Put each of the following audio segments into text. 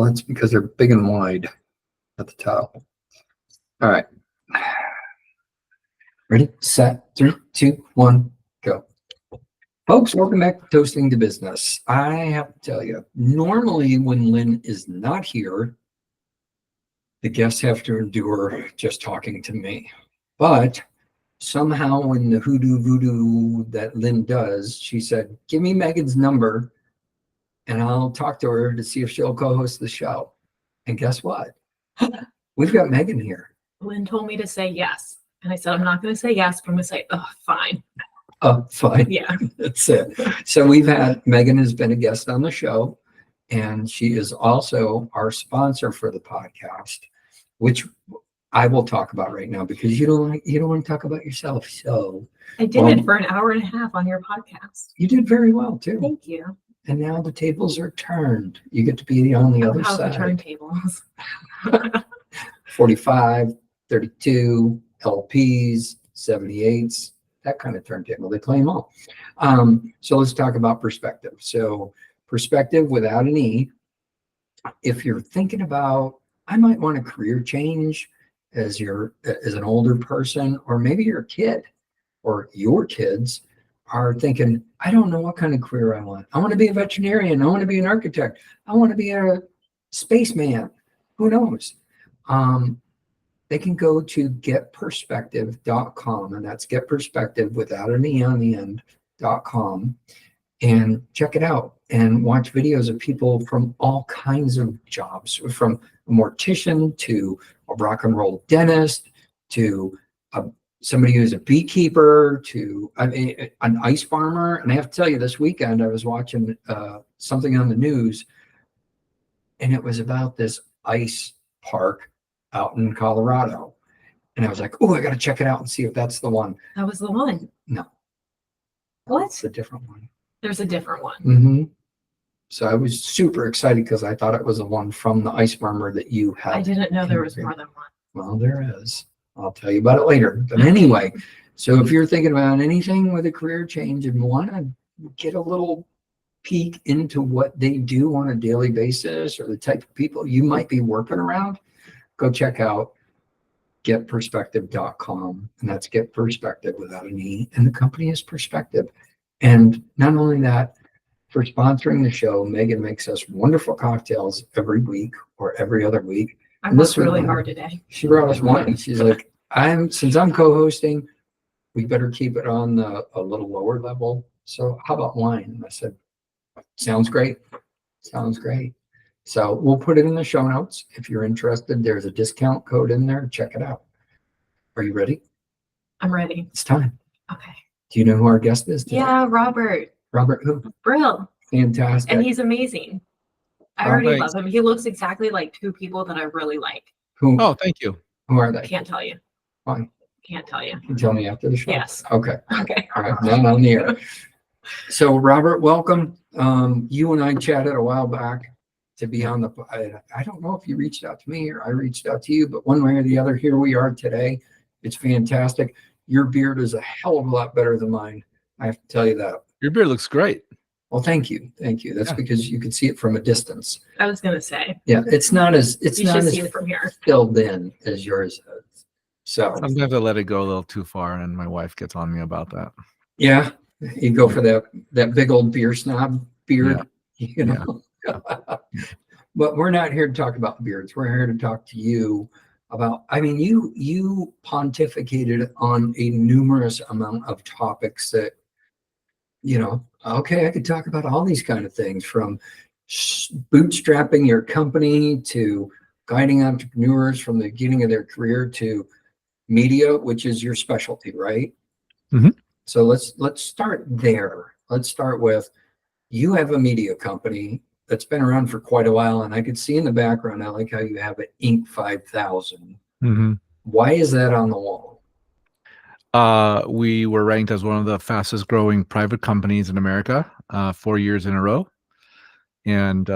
that's because they're big and wide at the top. All right. Ready, set, 3, 2, 1, go. Folks, welcome back to Toasting to Business. I have to tell you, normally when Lynn is not here, the guests have to endure just talking to me. But somehow in the hoodoo voodoo that Lynn does, she said, give me Megan's number and I'll talk to her to see if she'll co-host the show. And guess what? We've got Megan here. Lynn told me to say yes. And I said, I'm not going to say yes, but I'm going to say, oh, fine. Fine. Yeah. That's it. So Megan has been a guest on the show, and she is also our sponsor for the podcast, which I will talk about right now because you don't want to talk about yourself. So I did it for an hour and a half on your podcast. You did very well too. Thank you. And now the tables are turned. You get to be on the other side. The turntables. 45, 32, LPs, 78s. That kind of turntable. They play them all. So let's talk about Perspectiv. So Perspectiv without an E. If you're thinking about, I might want a career change as an older person, or maybe you're a kid or your kids are thinking, I don't know what kind of career I want. I want to be a veterinarian. I want to be an architect. I want to be a spaceman. Who knows? They can go to getperspectiv.com, and that's getperspectiv without an E on the end.com, and check it out and watch videos of people from all kinds of jobs, from a mortician to a rock and roll dentist to somebody who's a beekeeper to an ice farmer. And I have to tell you, this weekend I was watching something on the news, and it was about this ice park out in Colorado. And I was like, oh, I got to check it out and see if that's the one. That was the one. No. What? It's a different one. There's a different one. Mm-hmm. So I was super excited because I thought it was the one from the ice farmer that you had. I didn't know there was more than one. Well, there is. I'll tell you about it later. But anyway, so if you're thinking about anything with a career change and want to get a little peek into what they do on a daily basis or the type of people you might be working around, go check out getperspectiv.com, and that's Get Perspectiv without an E, and the company is Perspectiv. And not only that, for sponsoring the show, Megan makes us wonderful cocktails every week or every other week. I worked really hard today. She brought us wine. She's like, since I'm co-hosting, we better keep it on a little lower level. So how about wine? And I said, sounds great. Sounds great. So we'll put it in the show notes. If you're interested, there's a discount code in there. Check it out. Are you ready? I'm ready. It's time. Okay. Do you know who our guest is today? Yeah, Robert. Robert who? Brill. Fantastic. And he's amazing. I already love him. He looks exactly like two people that I really like. Who? Oh, thank you. Who are they? Can't tell you. Why? Can't tell you. Can you tell me after the show? Yes. Okay. Okay. All right. Now on the air. So Robert, welcome. You and I chatted a while back to be on the, I don't know if you reached out to me or I reached out to you, but one way or the other, here we are today. It's fantastic. Your beard is a hell of a lot better than mine. I have to tell you that. Your beard looks great. Well, thank you. Thank you. That's because you can see it from a distance. I was going to say. Yeah. It's not as see it from here. filled in as yours is. So sometimes I let it go a little too far and my wife gets on me about that. Yeah. You go for that big old beer snob beard, you know. Yeah. But we're not here to talk about beards. We're here to talk to you about, you pontificated on a numerous amount of topics that, okay, I could talk about all these kind of things, from bootstrapping your company to guiding entrepreneurs from the beginning of their career to media, which is your specialty, right? Mm-hmm. So let's start there. Let's start with, you have a media company that's been around for quite a while, and I could see in the background, I like how you have it Inc. 5000. Mm-hmm. Why is that on the wall? We were ranked as one of the fastest growing private companies in America 4 years in a row. And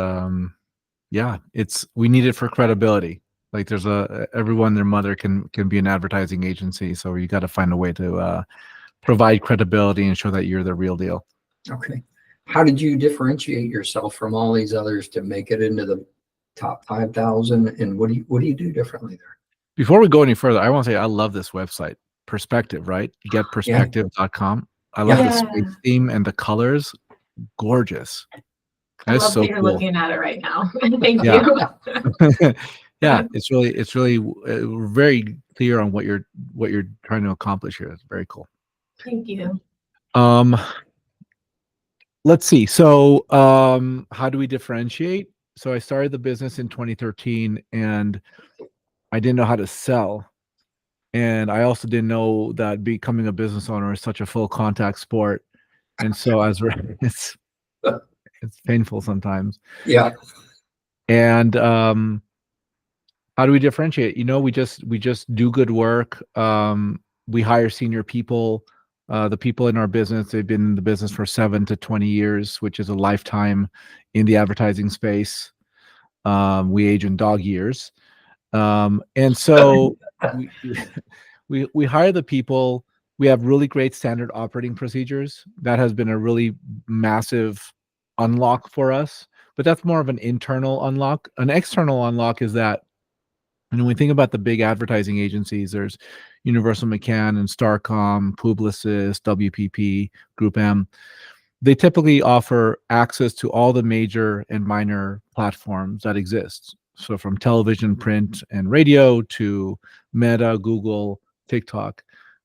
we need it for credibility. Like there's everyone, their mother can be an advertising agency. So you got to find a way to provide credibility and show that you're the real deal. Okay. How did you differentiate yourself from all these others to make it into the top 5,000? And what do you do differently there? Before we go any further, I want to say I love this website, Perspectiv, right? Getperspective.com. I love the Yeah. space theme and the colors. Gorgeous. I That's love so that you're cool. looking at it right now. Thank Yeah. you. Yeah, it's really very clear on what you're trying to accomplish here. It's very cool. Thank you. Let's see. So, how do we differentiate? So I started the business in 2013 and I didn't know how to sell. And I also didn't know that becoming a business owner is such a full contact sport. And so it's painful sometimes. Yeah. And how do we differentiate? We just do good work. We hire senior people. The people in our business, they've been in the business for 7 to 20 years, which is a lifetime in the advertising space. We age in dog years. And so we hire the people. We have really great standard operating procedures. That has been a really massive unlock for us, but that's more of an internal unlock. An external unlock is that, and when we think about the big advertising agencies, there's Universal McCann and Starcom, Publicis, WPP, Group M. They typically offer access to all the major and minor platforms that exist. So from television, print, and radio to Meta, Google, TikTok.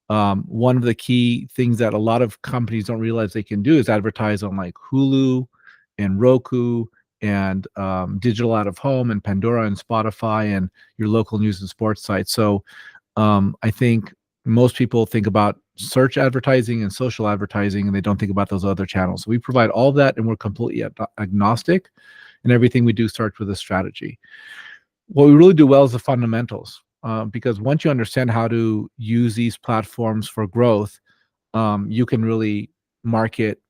One of the key things that a lot of companies don't realize they can do is advertise on like Hulu and Roku and digital out of home and Pandora and Spotify and your local news and sports sites. So I think most people think about search advertising and social advertising, and they don't think about those other channels. So we provide all of that, and we're completely agnostic, and everything we do starts with a strategy. What we really do well is the fundamentals, because once you understand how to use these platforms for growth, you can really market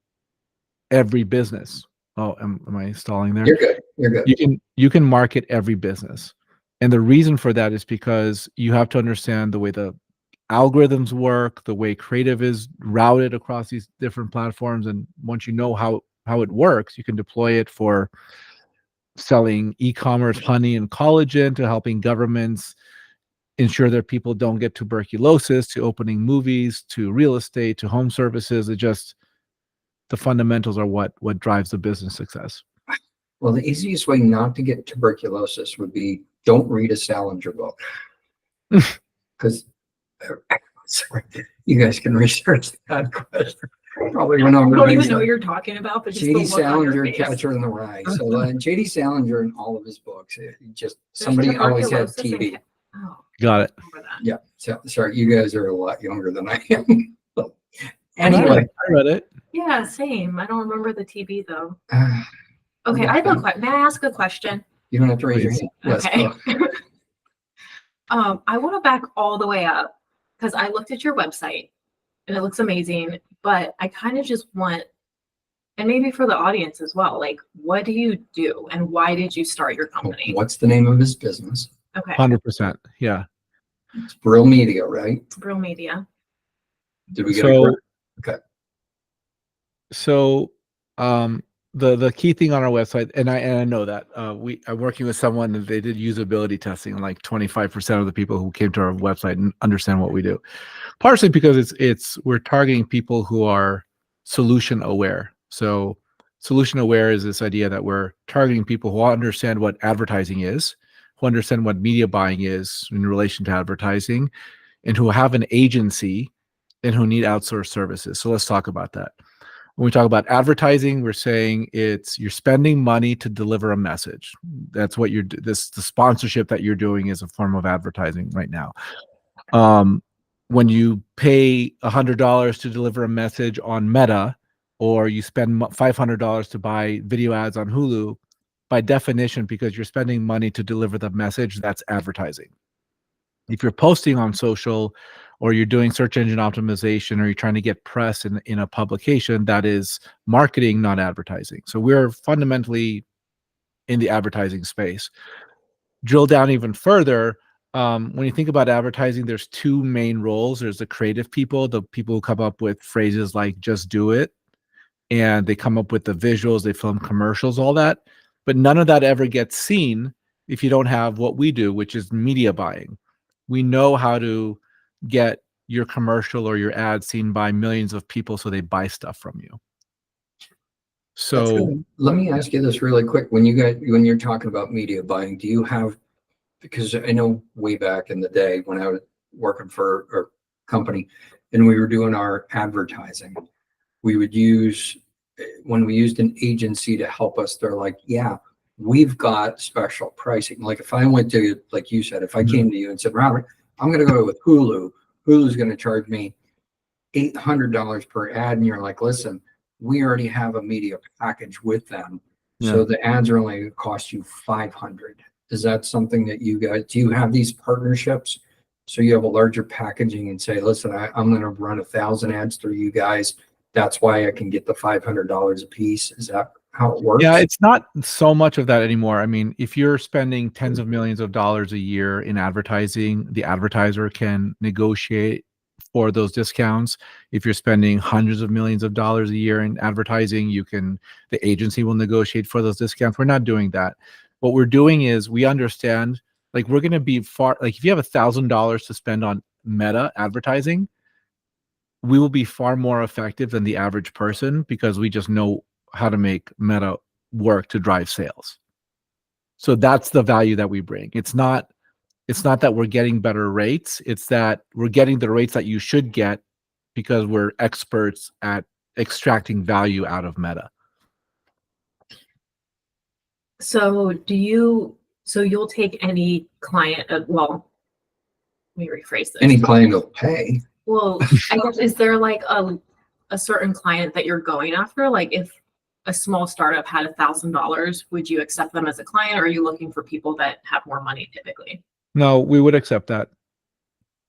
every business. Oh, am I stalling there? You're good. You're good. You can market every business. And the reason for that is because you have to understand the way the algorithms work, the way creative is routed across these different platforms. And once you know how it works, you can deploy it for selling e-commerce honey and collagen, to helping governments ensure that people don't get tuberculosis, to opening movies, to real estate, to home services. The fundamentals are what drives the business success. Well, the easiest way not to get tuberculosis would be don't read a Salinger book. Because, sorry, you guys can research that question. Probably went over. I don't even know what you're talking about, but just the J.D. look on your Salinger, face. Catcher in the Rye. So J.D. Salinger in all of his books, somebody always had Tuberculosis and TB. Oh, Got it. remember that. Yeah. So, sorry, you guys are a lot younger than I am. Anyway, I read it. Yeah, same. I don't remember the TB though. Okay, I have a question. May I ask a question? you don't have to raise your Please. hand. Yes, Okay. go. I want to back all the way up because I looked at your website and it looks amazing, but I kind of just want, and maybe for the audience as well, like, what do you do and why did you start your company? What's the name of his business? Okay, 100%. Yeah. It's Brill Media, right? Brill Media. Did we get it correct? Okay. So the key thing on our website, and I know that I'm working with someone and they did usability testing, and like 25% of the people who came to our website and understand what we do. Partially because we're targeting people who are solution aware. So solution aware is this idea that we're targeting people who understand what advertising is, who understand what media buying is in relation to advertising, and who have an agency and who need outsourced services. So let's talk about that. When we talk about advertising, we're saying you're spending money to deliver a message. That's what the sponsorship that you're doing is a form of advertising right now. When you pay $100 to deliver a message on Meta, or you spend $500 to buy video ads on Hulu, by definition, because you're spending money to deliver the message, that's advertising. If you're posting on social, or you're doing search engine optimization, or you're trying to get press in a publication, that is marketing, not advertising. So we're fundamentally in the advertising space. Drill down even further. When you think about advertising, there's two main roles. There's the creative people, the people who come up with phrases like "just do it," and they come up with the visuals, they film commercials, all that. But none of that ever gets seen if you don't have what we do, which is media buying. We know how to get your commercial or your ad seen by millions of people so they buy stuff from you. That's So good. Let me ask you this really quick. When you're talking about media buying, do you have, because I know way back in the day when I was working for a company and we were doing our advertising, we would use, when we used an agency to help us, they're like, yeah, we've got special pricing. Like if I went to, like you said, if I came to you and said, Robert, I'm going to go with Hulu, Hulu's going to charge me $800 per ad. And you're like, listen, we already have a media package with them. So the ads are only going to cost you 500. Is that something that you guys, do you have these partnerships? So you have a larger packaging and say, listen, I'm going to run 1,000 ads through you guys. That's why I can get the $500 a piece. Is that how it works? yeah, it's not so much of that anymore. I mean, if you're spending tens of millions of dollars a year in advertising, the advertiser can negotiate for those discounts. If you're spending hundreds of millions of dollars a year in advertising, the agency will negotiate for those discounts. We're not doing that. What we're doing is we understand, like, we're going to be like if you have $1,000 to spend on Meta advertising, we will be far more effective than the average person because we just know how to make Meta work to drive sales. So that's the value that we bring. It's not that we're getting better rates. It's that we're getting the rates that you should get because we're experts at extracting value out of Meta. So you'll take any client, well, let me rephrase this. Any client will pay. Well, I guess, is there like a certain client that you're going after? Like if a small startup had $1,000, would you accept them as a client, or are you looking for people that have more money typically? No, we would accept that.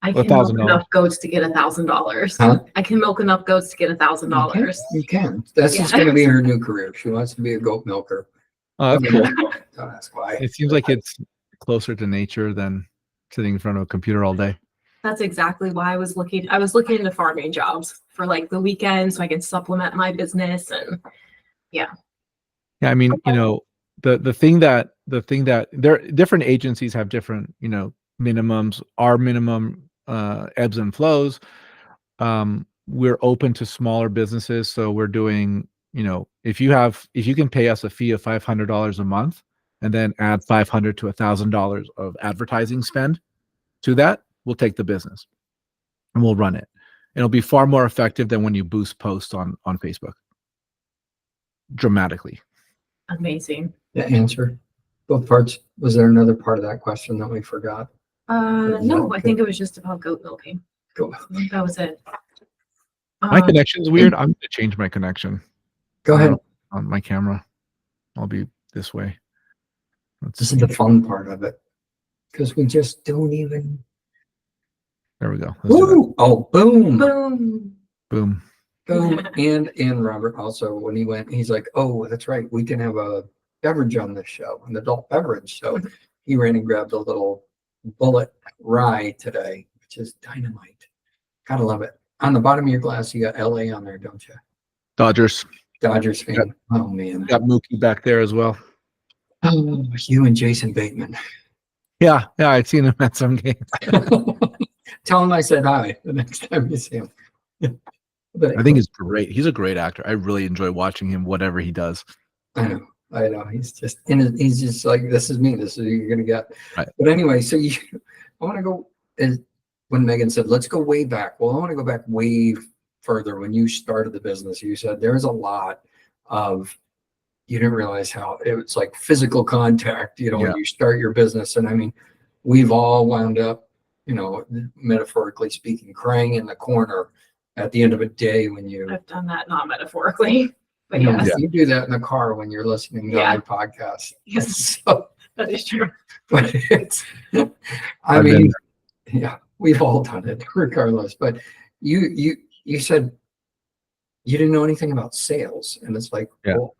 I can milk enough goats to get $1,000. Huh? I can milk enough goats to get $1,000. You can. That's just going to be her new career. She wants to be a goat milker. That's cool. Don't ask why. It seems like it's closer to nature than sitting in front of a computer all day. That's exactly why I was looking into farming jobs for like the weekend so I can supplement my business. And yeah, I mean, the thing that there, different agencies have different, minimums. Our minimum ebbs and flows. We're open to smaller businesses. So we're doing, if you can pay us a fee of $500 a month and then add $500 to $1,000 of advertising spend to that, we'll take the business and we'll run it. It'll be far more effective than when you boost posts on Facebook. Dramatically. amazing. The answer, both parts. Was there another part of that question that we forgot? No, I think it was just about goat milking. Go. I think that was it. My connection's weird. I'm going to change my connection. Go ahead. On my camera. I'll be this way. This is the fun part of it. Because we just don't even. There we go. Let's do Woo! Oh, boom. Boom. Boom. Boom. And Robert also, when he went, he's like, oh, that's right. We can have a beverage on this show, an adult beverage. So he ran and grabbed a little bullet rye today, which is dynamite. Gotta love it. On the bottom of your glass, you got LA on there, don't you? Dodgers Dodgers fan. Yep. Oh, man. Got Mookie back there as well. Oh, you and Jason Bateman. Yeah, I've seen him at some games. Tell him I said hi the next time you see him. But I think he's great. He's a great actor. I really enjoy watching him, whatever he does. I know. He's just he's just like, this is me. This is who you're gonna get. Right. But anyway, so I want to go, and when Meagan said, let's go way back. Well, I want to go back way further. When you started the business, you said there's a lot of, you didn't realize how it was like physical contact, when you start your business. And I mean, we've all wound up, metaphorically speaking, crying in the corner at the end of a day when you. I've done that, not metaphorically, but yes. You do that in the car when you're listening to your podcast. Yes, So, that is true. but it's, I mean, yeah, we've all done it regardless. But you said you didn't know anything about sales, and it's like, well,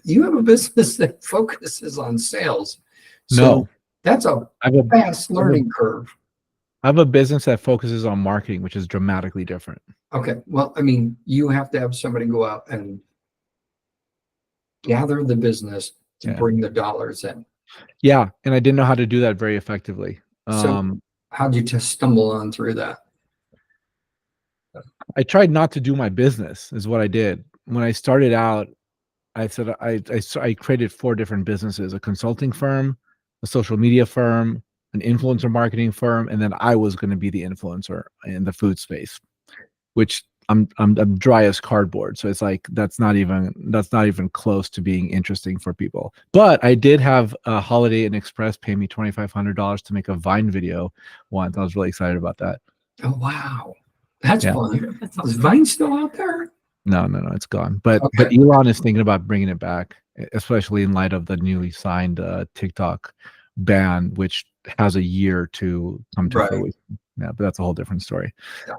you have a business that focuses on sales. So No, that's a fast learning curve. I have a business that focuses on marketing, which is dramatically different. Okay. Well, I mean, you have to have somebody go out and gather the business to bring the dollars in. Yeah, and I didn't know how to do that very effectively. So how'd you just stumble on through that? I tried not to do my business is what I did. When I started out, I said I created 4 different businesses: a consulting firm, a social media firm, an influencer marketing firm, and then I was going to be the influencer in the food space, which I'm dry as cardboard. So it's like that's not even close to being interesting for people. But I did have Holiday Inn Express pay me $2,500 to make a Vine video once. I was really excited about that. Oh, wow. That's Yeah. fun. That's Is awesome. Vine still out there? No, it's gone. But Okay. Elon is thinking about bringing it back, especially in light of the newly signed TikTok ban, which has a year to come to Right. fruition. Yeah, but that's a whole different story.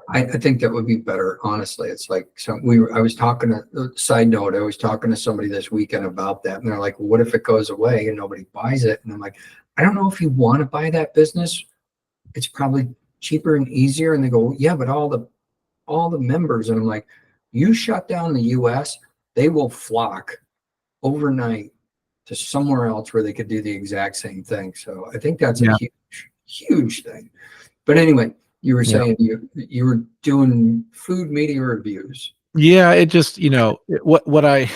I think that would be better, honestly. It's like I was talking to side note, I was talking to somebody this weekend about that, and they're like, what if it goes away and nobody buys it? And I'm like, I don't know if you want to buy that business. It's probably cheaper and easier. And they go, yeah, but all the members, and I'm like, you shut down the US, they will flock overnight to somewhere else where they could do the exact same thing. So I think that's a Yeah. huge thing. But anyway, you were Yeah. saying you were doing food media reviews. Yeah, it just, what I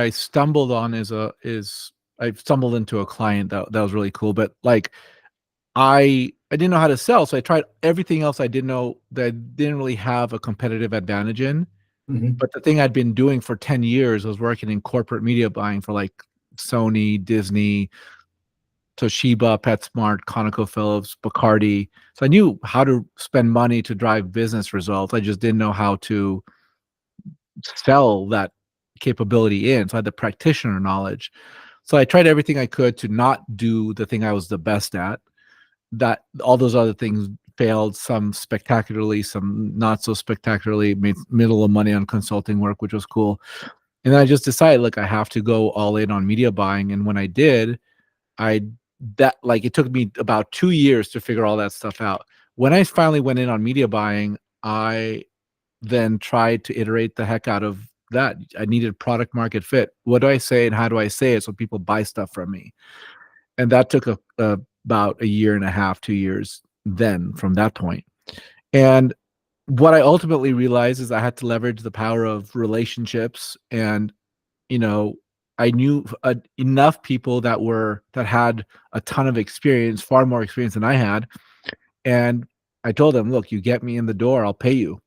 stumbled on is I stumbled into a client that was really cool, but like I didn't know how to sell, so I tried everything else I didn't know that I didn't really have a competitive advantage in. Mhm. But the thing I'd been doing for 10 years was working in corporate media buying for like Sony, Disney, Toshiba, PetSmart, ConocoPhillips, Bacardi. So I knew how to spend money to drive business results. I just didn't know how to sell that capability in. So I had the practitioner knowledge. So I tried everything I could to not do the thing I was the best at. That all those other things failed, some spectacularly, some not so spectacularly, made middle of money on consulting work, which was cool. And then I just decided, like, I have to go all in on media buying. And when I did, it took me about 2 years to figure all that stuff out. When I finally went in on media buying, I then tried to iterate the heck out of that. I needed product market fit. What do I say and how do I say it so people buy stuff from me? And that took about a year and a half, 2 years then from that point. And what I ultimately realized is I had to leverage the power of relationships. And you know I knew enough people that had a ton of experience, far more experience than I had. And I told them, look, you get me in the door, I'll pay you.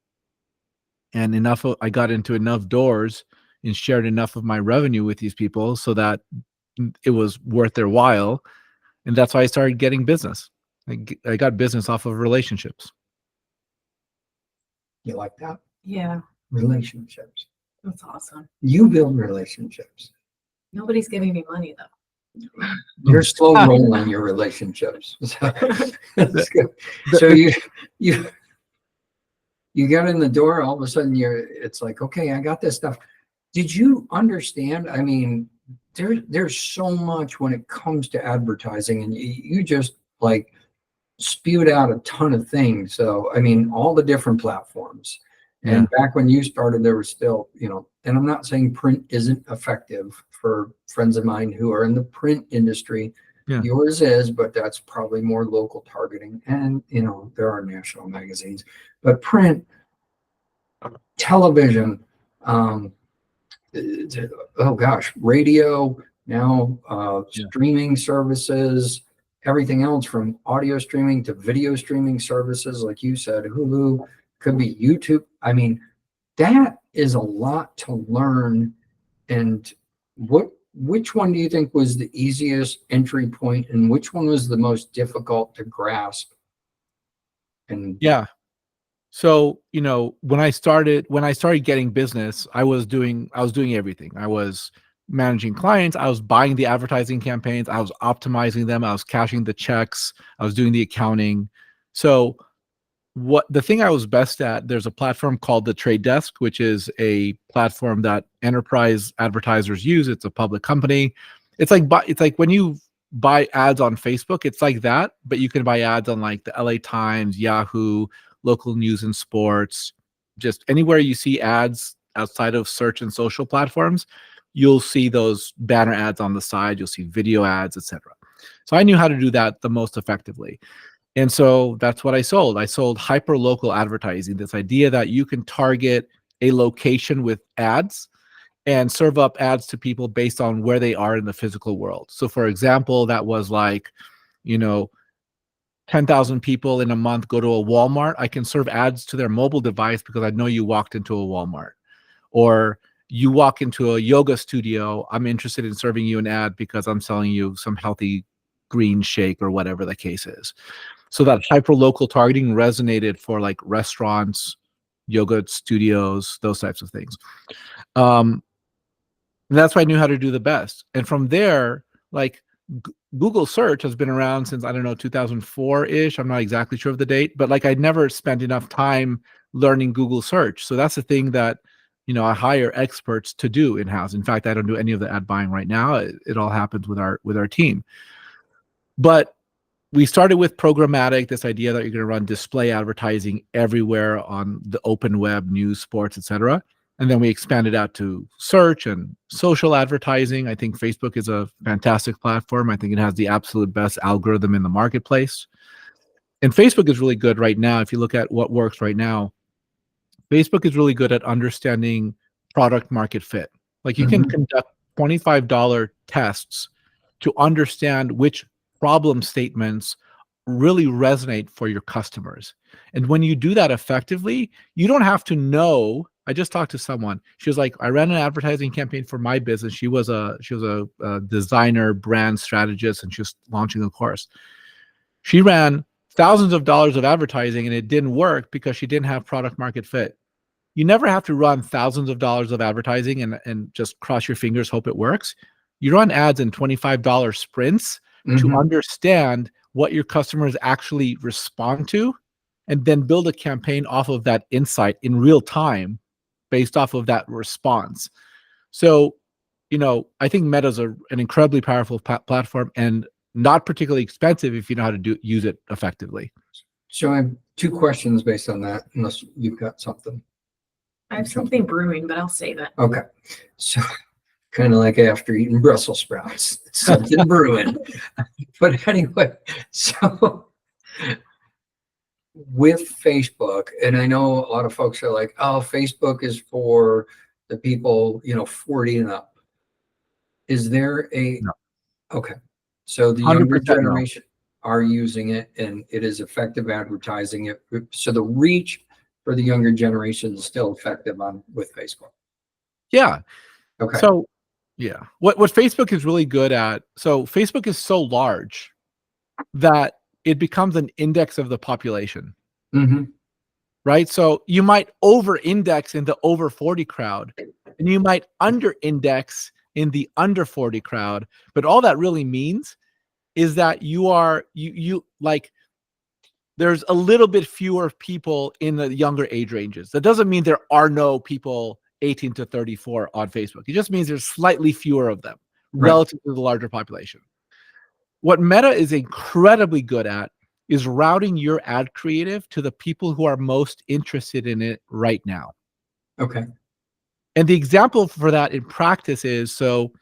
And I got into enough doors and shared enough of my revenue with these people so that it was worth their while. And that's why I started getting business. I got business off of relationships. You like that? Yeah, Relationships. that's awesome. You build relationships. Nobody's giving me money though. You're slow rolling your relationships. So, that's good. So you got in the door, all of a sudden it's like, okay, I got this stuff. Did you understand? I mean, there's so much when it comes to advertising, and you just like spewed out a ton of things. So, I mean, all the different platforms. And back when you started, there was still, and I'm not saying print isn't effective for friends of mine who are in the print industry. Yeah. Yours is, but that's probably more local targeting. And, there are national magazines, but print, television, oh gosh, radio, now streaming services, everything else from audio streaming to video streaming services, like you said, Hulu, could be YouTube. I mean, that is a lot to learn. And which one do you think was the easiest entry point, and which one was the most difficult to grasp? And yeah. So, when I started getting business, I was doing everything. I was managing clients, I was buying the advertising campaigns, I was optimizing them, I was cashing the checks, I was doing the accounting. So the thing I was best at, there's a platform called the Trade Desk, which is a platform that enterprise advertisers use. It's a public company. It's like when you buy ads on Facebook, it's like that, but you can buy ads on like the LA Times, Yahoo, local news and sports, just anywhere you see ads outside of search and social platforms, you'll see those banner ads on the side, you'll see video ads, etc. So I knew how to do that the most effectively. And so that's what I sold. I sold hyper local advertising, this idea that you can target a location with ads and serve up ads to people based on where they are in the physical world. So for example, that was like, 10,000 people in a month go to a Walmart. I can serve ads to their mobile device because I know you walked into a Walmart. Or you walk into a yoga studio, I'm interested in serving you an ad because I'm selling you some healthy green shake or whatever the case is. So that hyper local targeting resonated for like restaurants, yoga studios, those types of things. And that's what I knew how to do the best. And from there, like Google search has been around since, I don't know, 2004-ish. I'm not exactly sure of the date, but like I'd never spent enough time learning Google search. So that's the thing that, I hire experts to do in-house. In fact, I don't do any of the ad buying right now. It all happens with our team. But we started with programmatic, this idea that you're going to run display advertising everywhere on the open web, news, sports, etc. And then we expanded out to search and social advertising. I think Facebook is a fantastic platform. I think it has the absolute best algorithm in the marketplace. And Facebook is really good right now. If you look at what works right now, Facebook is really good at understanding product market fit. Like you can conduct $25 tests to understand which problem statements really resonate for your customers. And when you do that effectively, you don't have to know. I just talked to someone. She was like, I ran an advertising campaign for my business. She was a designer, brand strategist, and she was launching a course. She ran thousands of dollars of advertising and it didn't work because she didn't have product market fit. You never have to run thousands of dollars of advertising and just cross your fingers, hope it works. You run ads in $25 sprints to understand what your customers actually respond to, and then build a campaign off of that insight in real time based off of that response. So, I think Meta is an incredibly powerful platform and not particularly expensive if you know how to use it effectively. So I have two questions based on that, unless you've got something. I have something brewing, but I'll save it. Okay. So kind of like after eating Brussels sprouts, something brewing. But anyway, so with Facebook, and I know a lot of folks are like, oh, Facebook is for the people, 40 and up. Is there a, No. Okay. So the younger 100% generation are using it and it is effective advertising. So the reach for the younger generation is still effective with Facebook. Yeah. Okay. So yeah, what Facebook is really good at. So Facebook is so large that it becomes an index of the population, right? So you might over-index in the over 40 crowd, and you might under-index in the under 40 crowd. But all that really means is that you like, there's a little bit fewer people in the younger age ranges. That doesn't mean there are no people 18 to 34 on Facebook. It just means there's slightly fewer of them relative to the larger population. What Meta is incredibly good at is routing your ad creative to the people who are most interested in it right now. Okay. And the example for that in practice is, so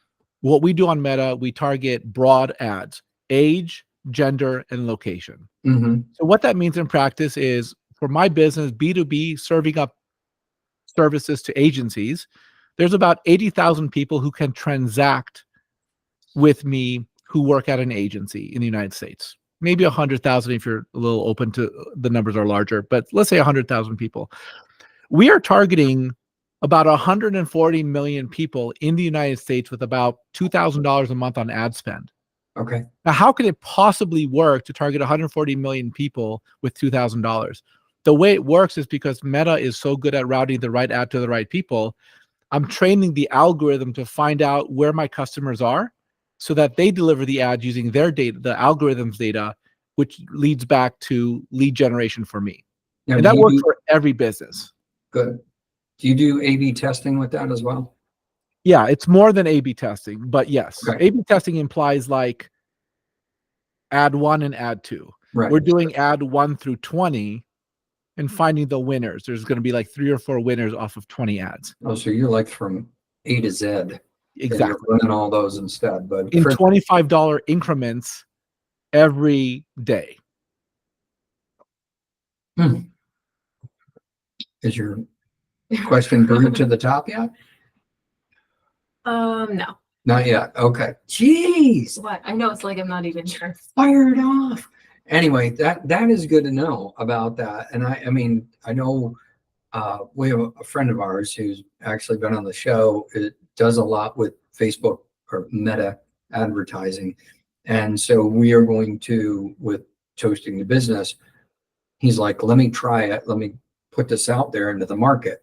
what we do on Meta, we target broad ads, age, gender, and location. So what that means in practice is, for my business, B2B, serving up services to agencies, there's about 80,000 people who can transact with me who work at an agency in the United States. Maybe 100,000 if you're a little open to, the numbers are larger, but let's say 100,000 people. We are targeting about 140 million people in the United States with about $2,000 a month on ad spend. Okay. Now, how could it possibly work to target 140 million people with $2,000? The way it works is because Meta is so good at routing the right ad to the right people. I'm training the algorithm to find out where my customers are so that they deliver the ad using their data, the algorithm's data, which leads back to lead generation for me. Now, and that works for every business. Good. Do you do A/B testing with that as well? Yeah, it's more than A/B testing, but yes. Okay. A/B testing implies like ad 1 and ad 2. Right. We're doing ad 1 through 20 and finding the winners. There's going to be like 3 or 4 winners off of 20 ads. Oh, so you're like from A to Z. Exactly. You're running all those instead, but In for $25 increments every day. is your question brewed to the top yet? No. Not yet. Okay. Jeez. What? I know it's like I'm not even sure. Fired off. Anyway, that is good to know about that. And I mean, I know we have a friend of ours who's actually been on the show. It does a lot with Facebook or Meta advertising. And so we are going to, with Toasting the Business, he's like, let me try it. Let me put this out there into the market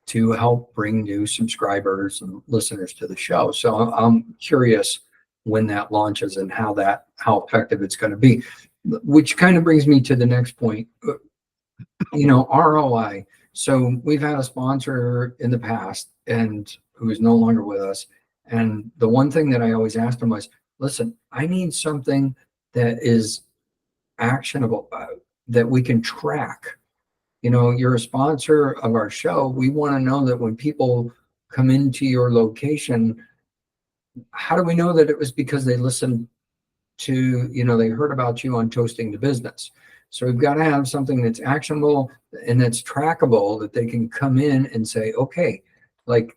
to help bring new subscribers and listeners to the show. So I'm curious when that launches and how effective it's going to be, which kind of brings me to the next point, ROI. So we've had a sponsor in the past and who is no longer with us. And the one thing that I always asked him was, listen, I need something that is actionable, that we can track. You're a sponsor of our show. We want to know that when people come into your location, how do we know that it was because they listened to, they heard about you on Toasting the Business? So we've got to have something that's actionable and that's trackable, that they can come in and say, okay, like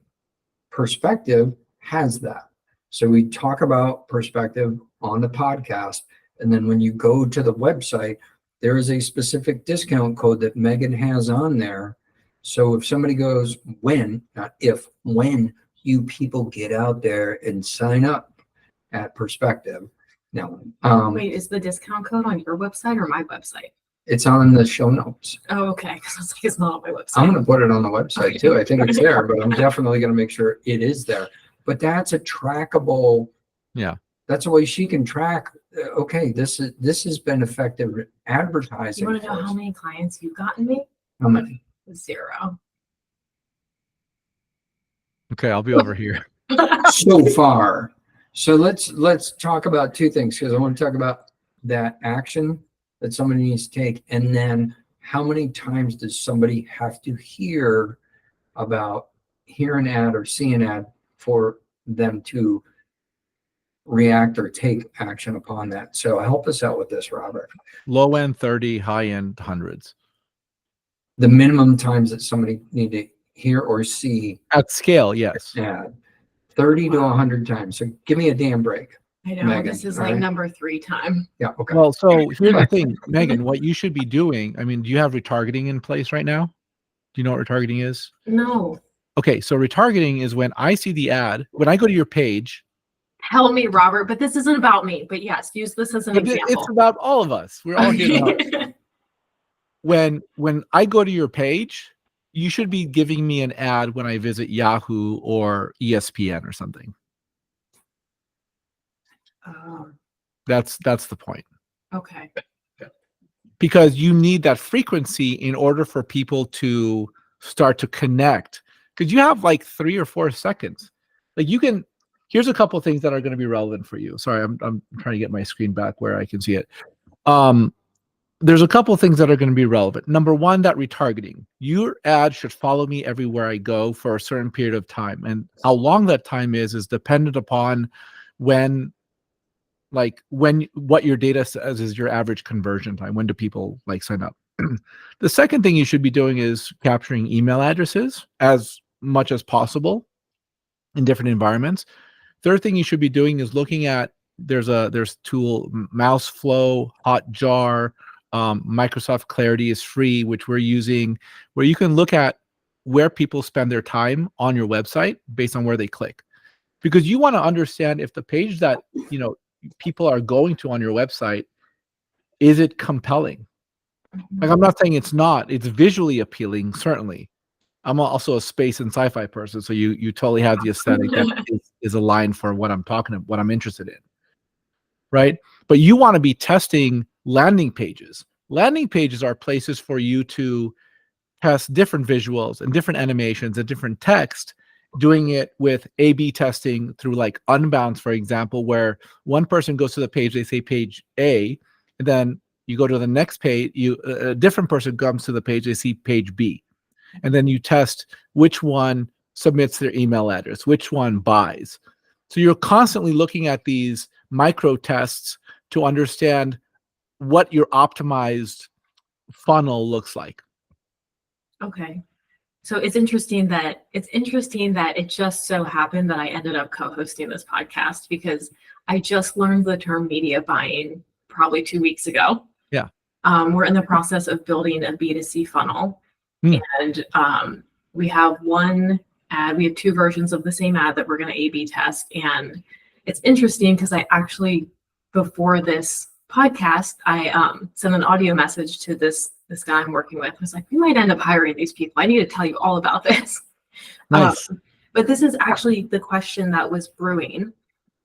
Perspectiv has that. So we talk about Perspectiv on the podcast. And then when you go to the website, there is a specific discount code that Meagan has on there. So if somebody goes, not if, when you people get out there and sign up at Perspectiv. Now, Wait, is the discount code on your website or my website? it's on the show notes. Oh, okay. Because I was like, it's not on my website. I'm going to put it on the website too. I think it's there, but I'm definitely going to make sure it is there. But that's a trackable. Yeah. That's a way she can track. Okay, this has been effective advertising. You want to know how many clients you've gotten me? How many? 0. Okay, I'll be over here. So far. So let's talk about two things, because I want to talk about that action that somebody needs to take, and then how many times does somebody have to hear an ad or see an ad for them to react or take action upon that. So help us out with this, Robert. Low end 30, high end hundreds. The minimum times that somebody need to hear or see At scale, yes. ad, 30 to 100 times. So give me a damn break. I know. Meagan, This is all like right? number 3 time. Yeah. Okay. Well, so here's the thing, Meagan, what you should be doing, I mean, do you have retargeting in place right now? Do you know what retargeting is? No. Okay, so retargeting is when I see the ad, when I go to your page. Help me, Robert, but this isn't about me. But yes, use this as an example. It's about all of us. We're all here to help. When I go to your page, you should be giving me an ad when I visit Yahoo or ESPN or something. That's the point. Okay. Because you need that frequency in order for people to start to connect. Because you have like 3 or 4 seconds. Like here's a couple of things that are going to be relevant for you. Sorry, I'm trying to get my screen back where I can see it. There's a couple of things that are going to be relevant. Number one, that retargeting. Your ad should follow me everywhere I go for a certain period of time. And how long that time is dependent upon what your data says is your average conversion time. When do people sign up? The second thing you should be doing is capturing email addresses as much as possible in different environments. Third thing you should be doing is looking at, there's tool, Mouseflow, Hotjar, Microsoft Clarity is free, which we're using, where you can look at where people spend their time on your website based on where they click. Because you want to understand if the page that people are going to on your website, is it compelling? Like, I'm not saying it's not. It's visually appealing, certainly. I'm also a space and sci-fi person, so you totally have the aesthetic that is aligned for what I'm talking about, what I'm interested in, right? But you want to be testing landing pages. Landing pages are places for you to test different visuals and different animations and different text, doing it with A/B testing through like Unbounce, for example, where one person goes to the page, they say page A, and then you go to the next page, a different person comes to the page, they see page B. And then you test which one submits their email address, which one buys. So you're constantly looking at these micro tests to understand what your optimized funnel looks like. Okay. So it's interesting that it just so happened that I ended up co-hosting this podcast because I just learned the term media buying probably 2 weeks ago. Yeah. We're in the process of building a B2C funnel. And we have one ad, we have two versions of the same ad that we're going to A/B test. And it's interesting because I actually, before this podcast, I sent an audio message to this guy I'm working with. I was like, we might end up hiring these people. I need to tell you all about this. Nice. But this is actually the question that was brewing.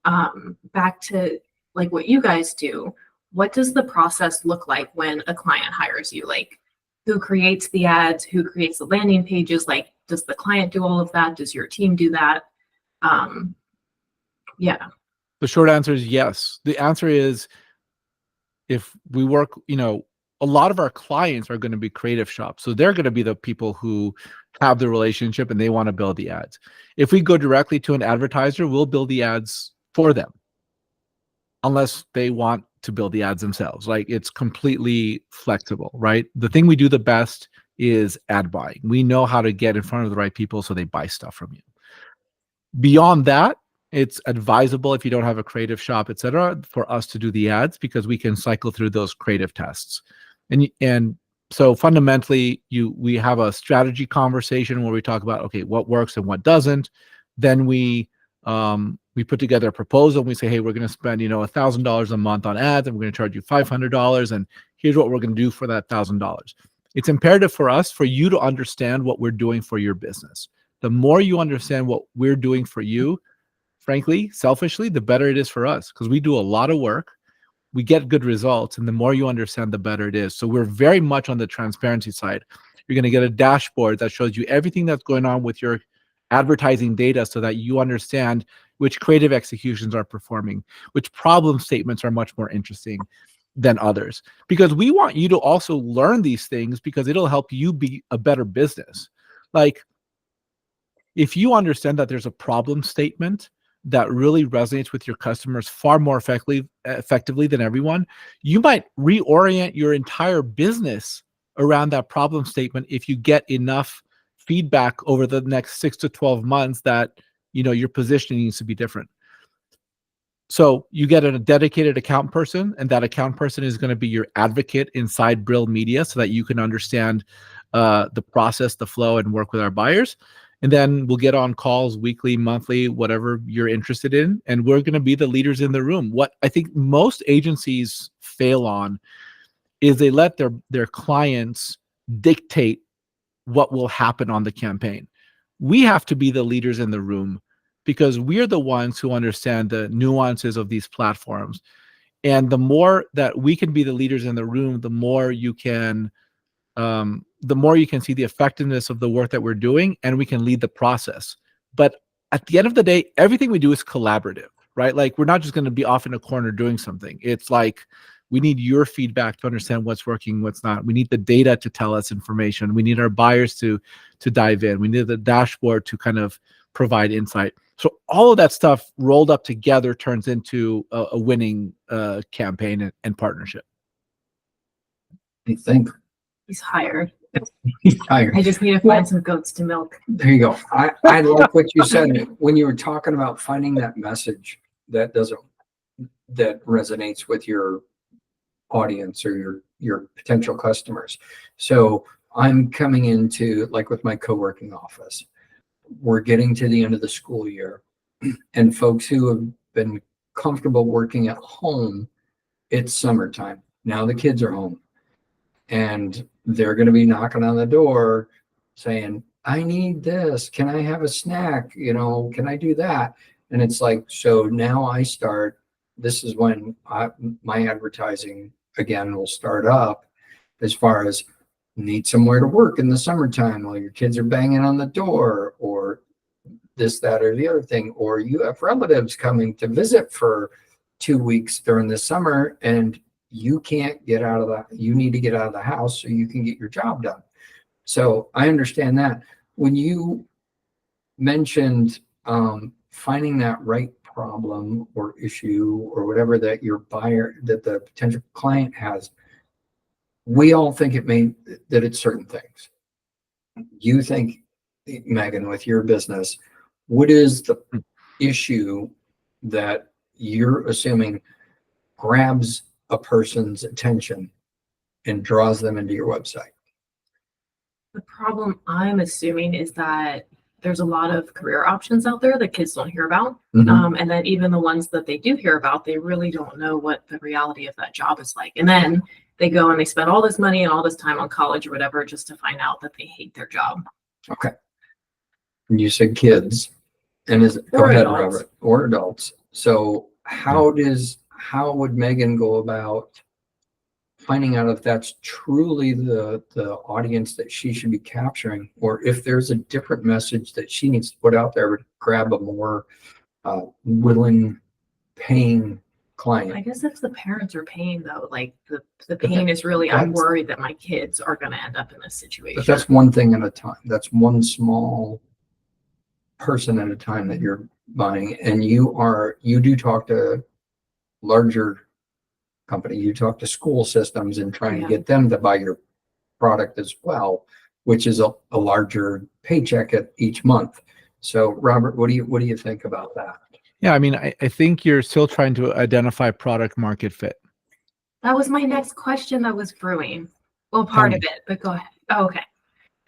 Back to like what you guys do. What does the process look like when a client hires you? Like, who creates the ads? Who creates the landing pages? Like, does the client do all of that? Does your team do that? Yeah. The short answer is yes. The answer is, if we work, a lot of our clients are going to be creative shops. So they're going to be the people who have the relationship and they want to build the ads. If we go directly to an advertiser, we'll build the ads for them, unless they want to build the ads themselves. Like, it's completely flexible, right? The thing we do the best is ad buying. We know how to get in front of the right people so they buy stuff from you. Beyond that, it's advisable, if you don't have a creative shop, et cetera, for us to do the ads, because we can cycle through those creative tests. And so fundamentally, we have a strategy conversation where we talk about, okay, what works and what doesn't. Then we put together a proposal and we say, hey, we're going to spend, $1,000 a month on ads, and we're going to charge you $500. And here's what we're going to do for that $1,000. It's imperative for you to understand what we're doing for your business. The more you understand what we're doing for you, frankly, selfishly, the better it is for us, because we do a lot of work. We get good results, and the more you understand, the better it is. So we're very much on the transparency side. You're going to get a dashboard that shows you everything that's going on with your advertising data, so that you understand which creative executions are performing, which problem statements are much more interesting than others. Because we want you to also learn these things, because it'll help you be a better business. Like, if you understand that there's a problem statement that really resonates with your customers far more effectively than everyone, you might reorient your entire business around that problem statement if you get enough feedback over the next 6 to 12 months that your positioning needs to be different. So you get a dedicated account person, and that account person is going to be your advocate inside Brill Media, so that you can understand the process, the flow, and work with our buyers. And then we'll get on calls weekly, monthly, whatever you're interested in. And we're going to be the leaders in the room. What I think most agencies fail on is they let their clients dictate what will happen on the campaign. We have to be the leaders in the room, because we're the ones who understand the nuances of these platforms. And the more that we can be the leaders in the room, the more you can see the effectiveness of the work that we're doing, and we can lead the process. But at the end of the day, everything we do is collaborative, right? Like, we're not just going to be off in a corner doing something. It's like, we need your feedback to understand what's working, what's not. We need the data to tell us information. We need our buyers to dive in. We need the dashboard to kind of provide insight. So all of that stuff rolled up together turns into a winning campaign and partnership. I think He's hired. he's tired. I just need to find some goats to milk. There you go. I like what you said when you were talking about finding that message that resonates with your audience or your potential customers. So I'm coming into, like, with my co-working office, we're getting to the end of the school year, and folks who have been comfortable working at home, it's summertime. Now the kids are home, and they're going to be knocking on the door saying, I need this. Can I have a snack? Can I do that? And it's like, so now this is when my advertising again will start up, as far as need somewhere to work in the summertime while your kids are banging on the door, or this, that, or the other thing, or you have relatives coming to visit for 2 weeks during the summer, and you can't get out of you need to get out of the house so you can get your job done. So I understand that. When you mentioned finding that right problem or issue or whatever that your buyer, that the potential client has. We all think that it's certain things. You think, Meagan, with your business, what is the issue that you're assuming grabs a person's attention and draws them into your website? The problem I'm assuming is that there's a lot of career options out there that kids don't hear about. Mhm. And that even the ones that they do hear about, they really don't know what the reality of that job is like. And then they go and they spend all this money and all this time on college or whatever just to find out that they hate their job. Okay. And you said kids, and go Or ahead, adults. Robert, or adults. So how would Meagan go about finding out if that's truly the audience that she should be capturing, or if there's a different message that she needs to put out there to grab a more willing, paying client? I guess if the parents are paying though, like the pain is really, I'm that's- worried that my kids are going to end up in this situation. But that's one thing at a time. That's one small person at a time that you're buying, and you do talk to larger company, you talk to school systems and trying to get them to buy your product as well, which is a larger paycheck at each month. So Robert, what do you think about that? Yeah, I mean, I think you're still trying to identify product market fit. That was my next question that was brewing. Well, part of it, but go ahead. Oh, okay.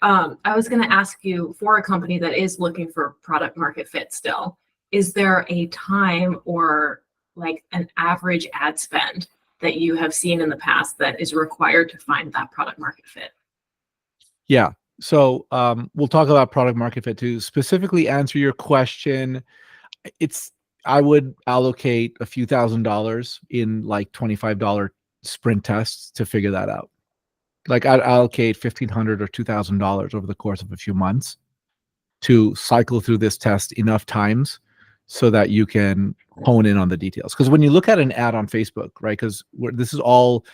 I was going to ask you, for a company that is looking for product market fit still, is there a time or like an average ad spend that you have seen in the past that is required to find that product market fit? Yeah. So we'll talk about product market fit to specifically answer your question. I would allocate a few $1,000s in like $25 sprint tests to figure that out. Like I'd allocate $1,500 or $2,000 over the course of a few months to cycle through this test enough times so that you can hone in on the details. Because when you look at an ad on Facebook, right, because this is all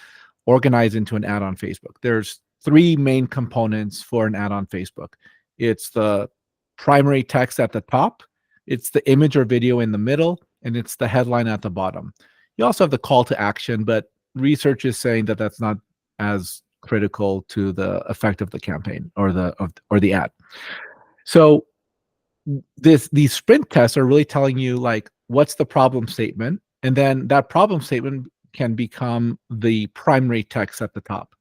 organized into an ad on Facebook, there's three main components for an ad on Facebook. It's the primary text at the top, it's the image or video in the middle, and it's the headline at the bottom. You also have the call to action, but research is saying that that's not as critical to the effect of the campaign or the ad. So these sprint tests are really telling you like what's the problem statement, and then that problem statement can become the primary text at the top.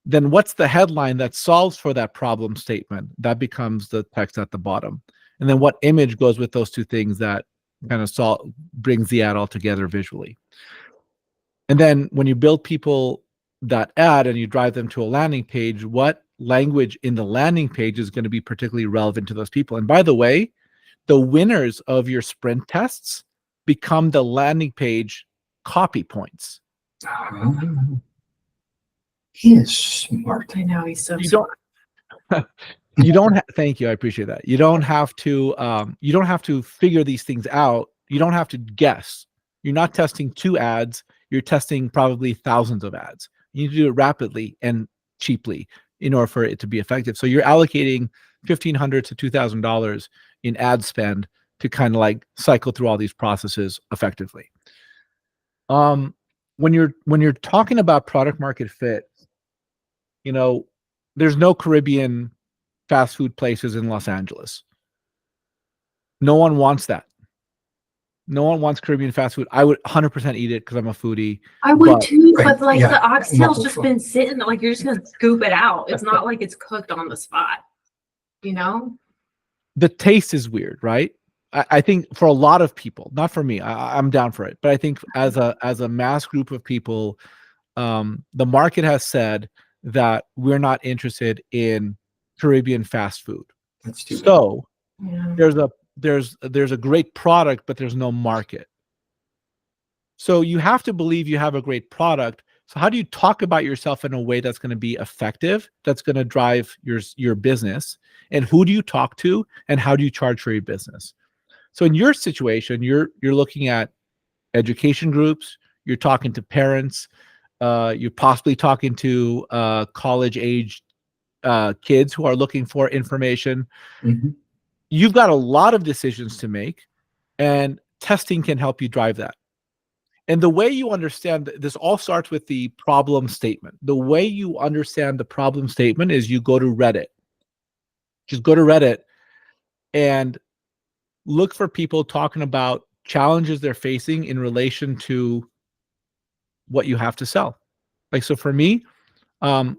Then what's the headline that solves for that problem statement? That becomes the text at the bottom. And then what image goes with those two things that kind of brings the ad all together visually. And then when you build people that ad and you drive them to a landing page, what language in the landing page is going to be particularly relevant to those people? And by the way, the winners of your sprint tests become the landing page copy points. He is smart. I know, he's so You smart. You don't thank you, I appreciate that. You don't have to figure these things out. You don't have to guess. You're not testing 2 ads, you're testing probably thousands of ads. You need to do it rapidly and cheaply in order for it to be effective. So you're allocating $1,500 to $2,000 in ad spend to kind of like cycle through all these processes effectively. When you're talking about product market fit, you know, there's no Caribbean fast food places in Los Angeles. No one wants that. No one wants Caribbean fast food. I would 100% eat it because I'm a foodie. I would too, Right, but like yeah. the oxtail's just been sitting, like you're just gonna scoop it out. It's not like it's cooked on the spot, you know? The taste is weird, right? I think for a lot of people, not for me, I'm down for it. But I think as a mass group of people, the market has said that we're not interested in Caribbean fast food. That's too bad. So Yeah. there's a great product, but there's no market. So you have to believe you have a great product. So how do you talk about yourself in a way that's going to be effective, that's going to drive your business? And who do you talk to, and how do you charge for your business? So in your situation, you're looking at education groups, you're talking to parents, you're possibly talking to college age kids who are looking for information. Mhm. you've got a lot of decisions to make, and testing can help you drive that. And the way you understand this all starts with the problem statement. The way you understand the problem statement is you go to Reddit. Just go to Reddit and look for people talking about challenges they're facing in relation to what you have to sell. Like, so for me, and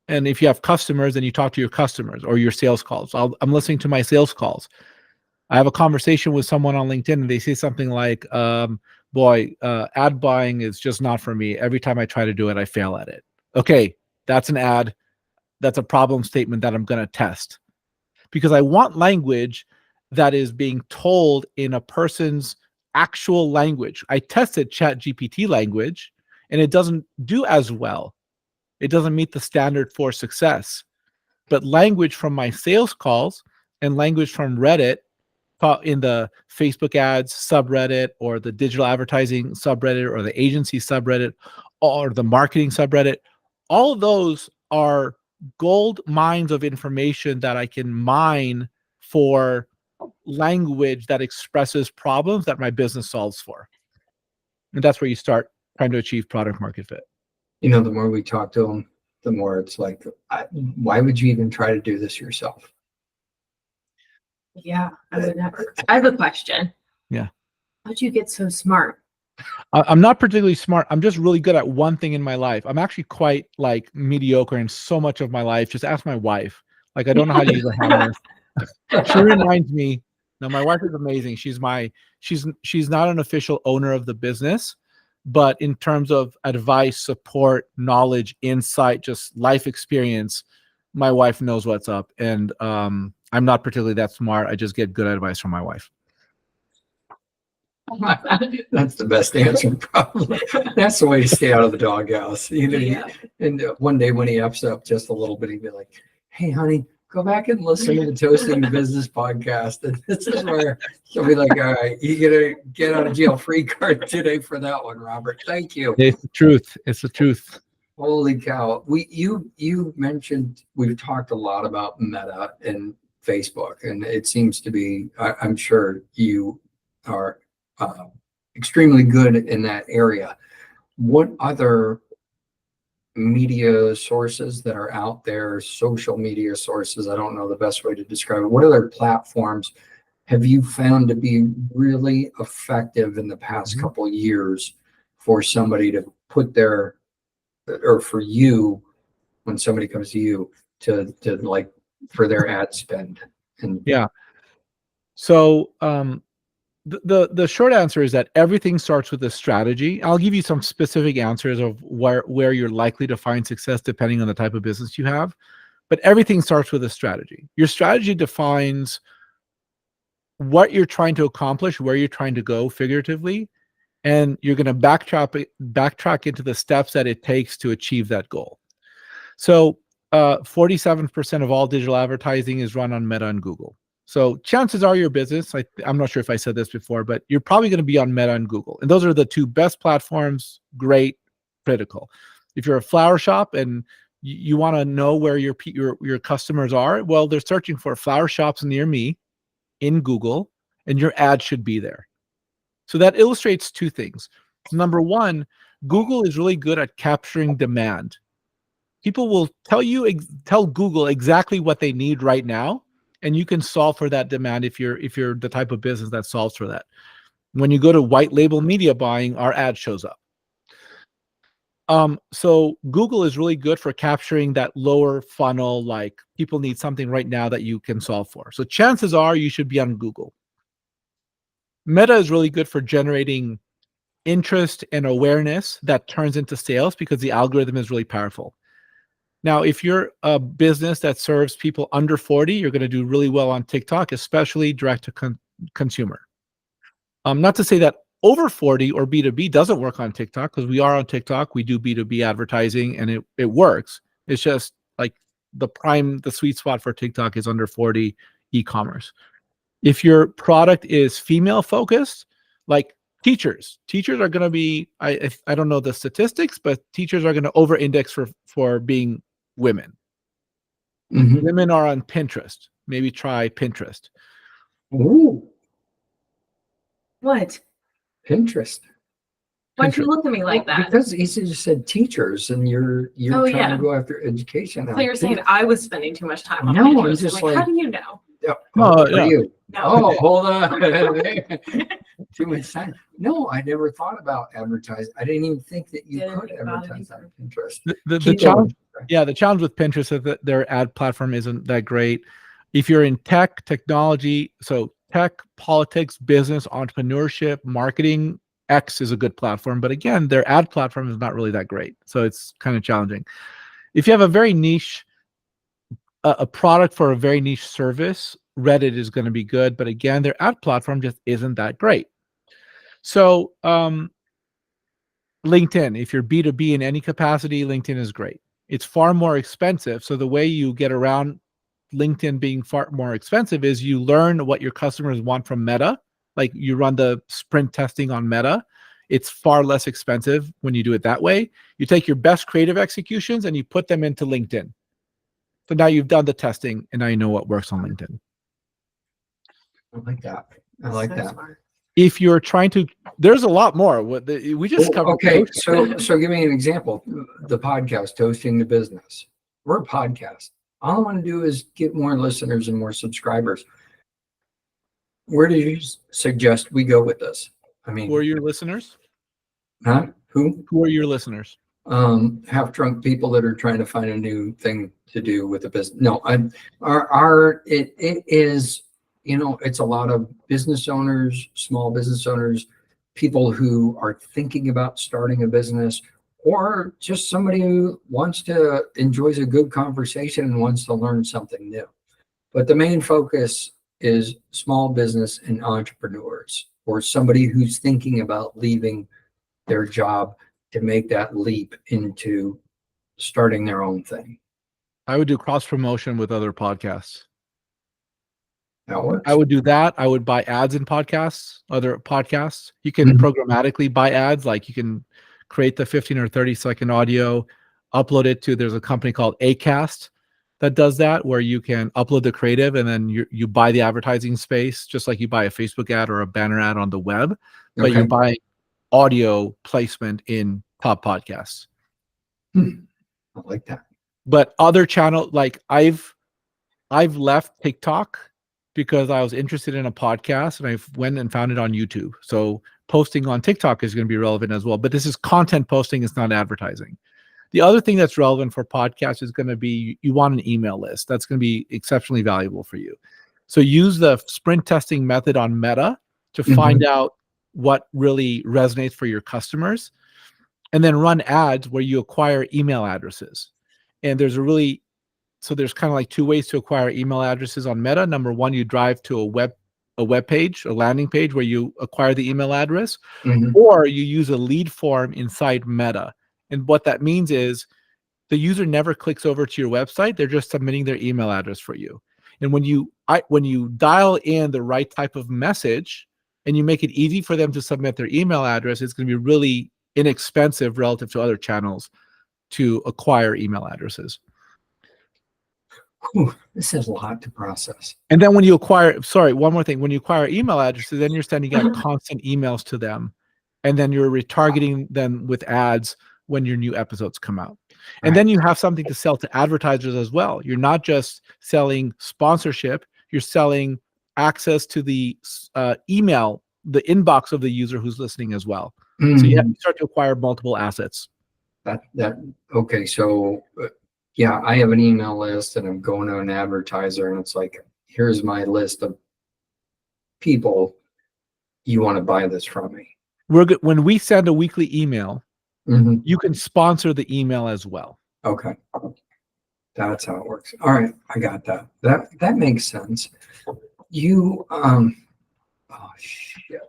if you have customers, then you talk to your customers or your sales calls. I'm listening to my sales calls. I have a conversation with someone on LinkedIn and they say something like, boy, ad buying is just not for me. Every time I try to do it, I fail at it. Okay, that's an ad. That's a problem statement that I'm going to test, because I want language that is being told in a person's actual language. I tested ChatGPT language and it doesn't do as well. It doesn't meet the standard for success. But language from my sales calls and language from Reddit, in the Facebook ads subreddit or the digital advertising subreddit or the agency subreddit or the marketing subreddit, all of those are gold mines of information that I can mine for language that expresses problems that my business solves for. And that's where you start trying to achieve product market fit. The more we talk to them, the more it's like, why would you even try to do this yourself? Yeah, I would never. I have a question. Yeah. How'd you get so smart? I'm not particularly smart. I'm just really good at one thing in my life. I'm actually quite like mediocre in so much of my life. Just ask my wife. Like, I don't know how to use a hammer. She reminds me. No, my wife is amazing. She's not an official owner of the business, but in terms of advice, support, knowledge, insight, just life experience, my wife knows what's up. And I'm not particularly that smart. I just get good advice from my wife. That's the best answer, probably. That's the way to stay out of the doghouse. Yeah. And one day when he ups up just a little bit, he'd be like, "Hey, honey, go back and listen to the Toasting the Business podcast." And this is where she'll be like, "All right, you get a get out of jail free card today for that one, Robert. Thank you." It's the truth. It's the truth. Holy cow. You mentioned, we've talked a lot about Meta and Facebook, and it seems to be, I'm sure you are extremely good in that area. What other media sources that are out there, social media sources, I don't know the best way to describe it, what other platforms have you found to be really effective in the past couple of years for somebody to put their, or for you, when somebody comes to you to like for their ad spend? And Yeah. So the short answer is that everything starts with a strategy. I'll give you some specific answers of where you're likely to find success depending on the type of business you have. But everything starts with a strategy. Your strategy defines what you're trying to accomplish, where you're trying to go figuratively, and you're going to backtrack into the steps that it takes to achieve that goal. So 47% of all digital advertising is run on Meta and Google. So chances are your business, I'm not sure if I said this before, but you're probably going to be on Meta and Google. And those are the two best platforms, great, critical. If you're a flower shop and you want to know where your customers are, well, they're searching for flower shops near me in Google, and your ad should be there. So that illustrates two things. Number one, Google is really good at capturing demand. People will tell Google exactly what they need right now, and you can solve for that demand if you're the type of business that solves for that. When you go to white label media buying, our ad shows up. So Google is really good for capturing that lower funnel, like people need something right now that you can solve for. So chances are you should be on Google. Meta is really good for generating interest and awareness that turns into sales because the algorithm is really powerful. Now, if you're a business that serves people under 40, you're going to do really well on TikTok, especially direct to consumer. Not to say that over 40 or B2B doesn't work on TikTok, because we are on TikTok. We do B2B advertising and it works. It's just like the sweet spot for TikTok is under 40 e-commerce. If your product is female focused, like teachers are going to be, I don't know the statistics, but teachers are going to over index for being women. Mhm. Women are on Pinterest. Maybe try Pinterest. Ooh, What? Pinterest. Why'd you look at me like Well, that? because he just said teachers, and you're Oh, trying to yeah. go after education. So you're saying I was spending too much time on No, I'm Pinterest. just Like, how like- do you know? Yeah. No, Oh, yeah. are you? No. Oh, hold on. Too much time. No, I never thought about advertising. I didn't even think that you Didn't could think about it advertise on Pinterest. The Keep challenge, going. yeah, the challenge with Pinterest is that their ad platform isn't that great. If you're in tech, technology, so tech, politics, business, entrepreneurship, marketing, X is a good platform. But again, their ad platform is not really that great. So it's kind of challenging. If you have a very niche, a product for a very niche service, Reddit is going to be good. But again, their ad platform just isn't that great. So LinkedIn, if you're B2B in any capacity, LinkedIn is great. It's far more expensive. So the way you get around LinkedIn being far more expensive is you learn what your customers want from Meta. Like you run the sprint testing on Meta. It's far less expensive when you do it that way. You take your best creative executions and you put them into LinkedIn. So now you've done the testing and now you know what works on LinkedIn. I like that. I like So that. smart. If you're trying to, there's a lot more. We just covered. Okay, so give me an example. The podcast, Toasting the Business. We're a podcast. All I want to do is get more listeners and more subscribers. Where do you suggest we go with this? I mean, Who are your listeners? huh? Who? Who are your listeners? Half drunk people that are trying to find a new thing to do with the business. No, it is, it's a lot of business owners, small business owners, people who are thinking about starting a business, or just somebody who enjoys a good conversation and wants to learn something new. But the main focus is small business and entrepreneurs, or somebody who's thinking about leaving their job to make that leap into starting their own thing. I would do cross promotion with other podcasts. That works. I would do that. I would buy ads in podcasts, other podcasts. You can programmatically buy ads, like you can create the 15 or 30-second audio, upload it to, there's a company called Acast that does that, where you can upload the creative and then you buy the advertising space, just like you buy a Facebook ad or a banner ad on the web, but you buy audio placement in top podcasts. I like that. But other channel, like I've left TikTok because I was interested in a podcast and I went and found it on YouTube. So posting on TikTok is going to be relevant as well. But this is content posting, it's not advertising. The other thing that's relevant for podcasts is going to be, you want an email list. That's going to be exceptionally valuable for you. So use the sprint testing method on Meta to find out what really resonates for your customers, and then run ads where you acquire email addresses. And there's there's kind of like two ways to acquire email addresses on Meta. Number one, you drive to a web page, a landing page where you acquire the email address, or you use a lead form inside Meta. And what that means is the user never clicks over to your website. They're just submitting their email address for you. And when you dial in the right type of message and you make it easy for them to submit their email address, it's going to be really inexpensive relative to other channels to acquire email addresses. Whew, this is a lot to process. And then when you acquire, one more thing, when you acquire email addresses, then you're sending out constant emails to them, and then you're retargeting them with ads when your new episodes come out. And then you have something to sell to advertisers as well. You're not just selling sponsorship, you're selling access to the email, the inbox of the user who's listening as well. So you have to start to acquire multiple assets. Okay. So yeah, I have an email list and I'm going to an advertiser and it's like, here's my list of people you want to buy this from me. We're good. When we send a weekly email, you can sponsor the email as well. Okay. That's how it works. All right. I got that. That makes sense. You, oh shit.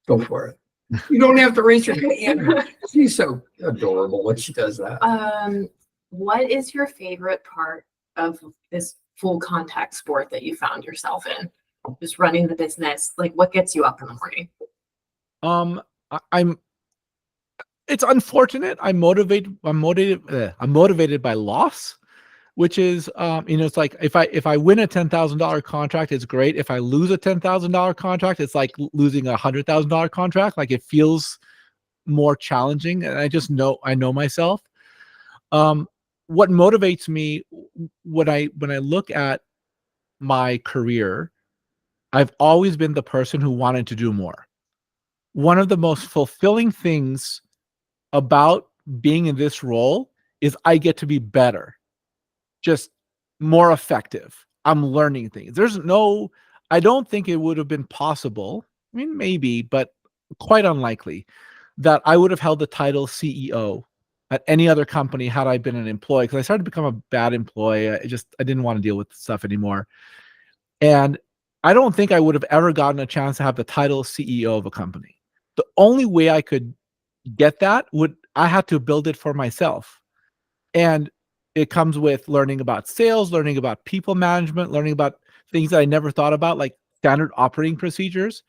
Go for it. You don't have to raise your hand. She's so adorable when she does that. What is your favorite part of this full contact sport that you found yourself in? Just running the business, like what gets you up in the morning? It's unfortunate. I'm motivated by loss. which is, it's like if I win a $10,000 contract, it's great. If I lose a $10,000 contract, it's like losing a $100,000 contract. Like it feels more challenging, and I know myself. What motivates me when I look at my career, I've always been the person who wanted to do more. One of the most fulfilling things about being in this role is I get to be better, just more effective. I'm learning things. I don't think it would have been possible. I mean, maybe, but quite unlikely that I would have held the title CEO at any other company had I been an employee, because I started to become a bad employee. I didn't want to deal with stuff anymore. And I don't think I would have ever gotten a chance to have the title CEO of a company. The only way I could get that I had to build it for myself. And it comes with learning about sales, learning about people management, learning about things that I never thought about, like standard operating procedures,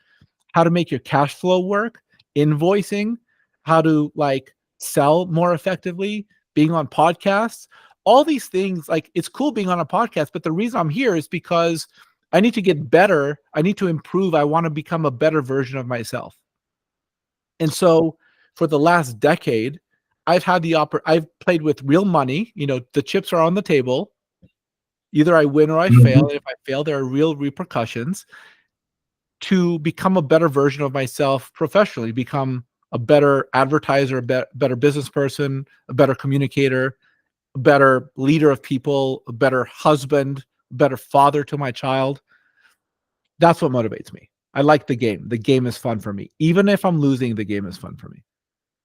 how to make your cash flow work, invoicing, how to like sell more effectively, being on podcasts, all these things. Like it's cool being on a podcast, but the reason I'm here is because I need to get better. I need to improve. I want to become a better version of myself. And so for the last decade, I've played with real money. The chips are on the table. Either I win or I fail. And if I fail, there are real repercussions, to become a better version of myself professionally, become a better advertiser, a better business person, a better communicator, a better leader of people, a better husband, a better father to my child. That's what motivates me. I like the game. The game is fun for me. Even if I'm losing, the game is fun for me.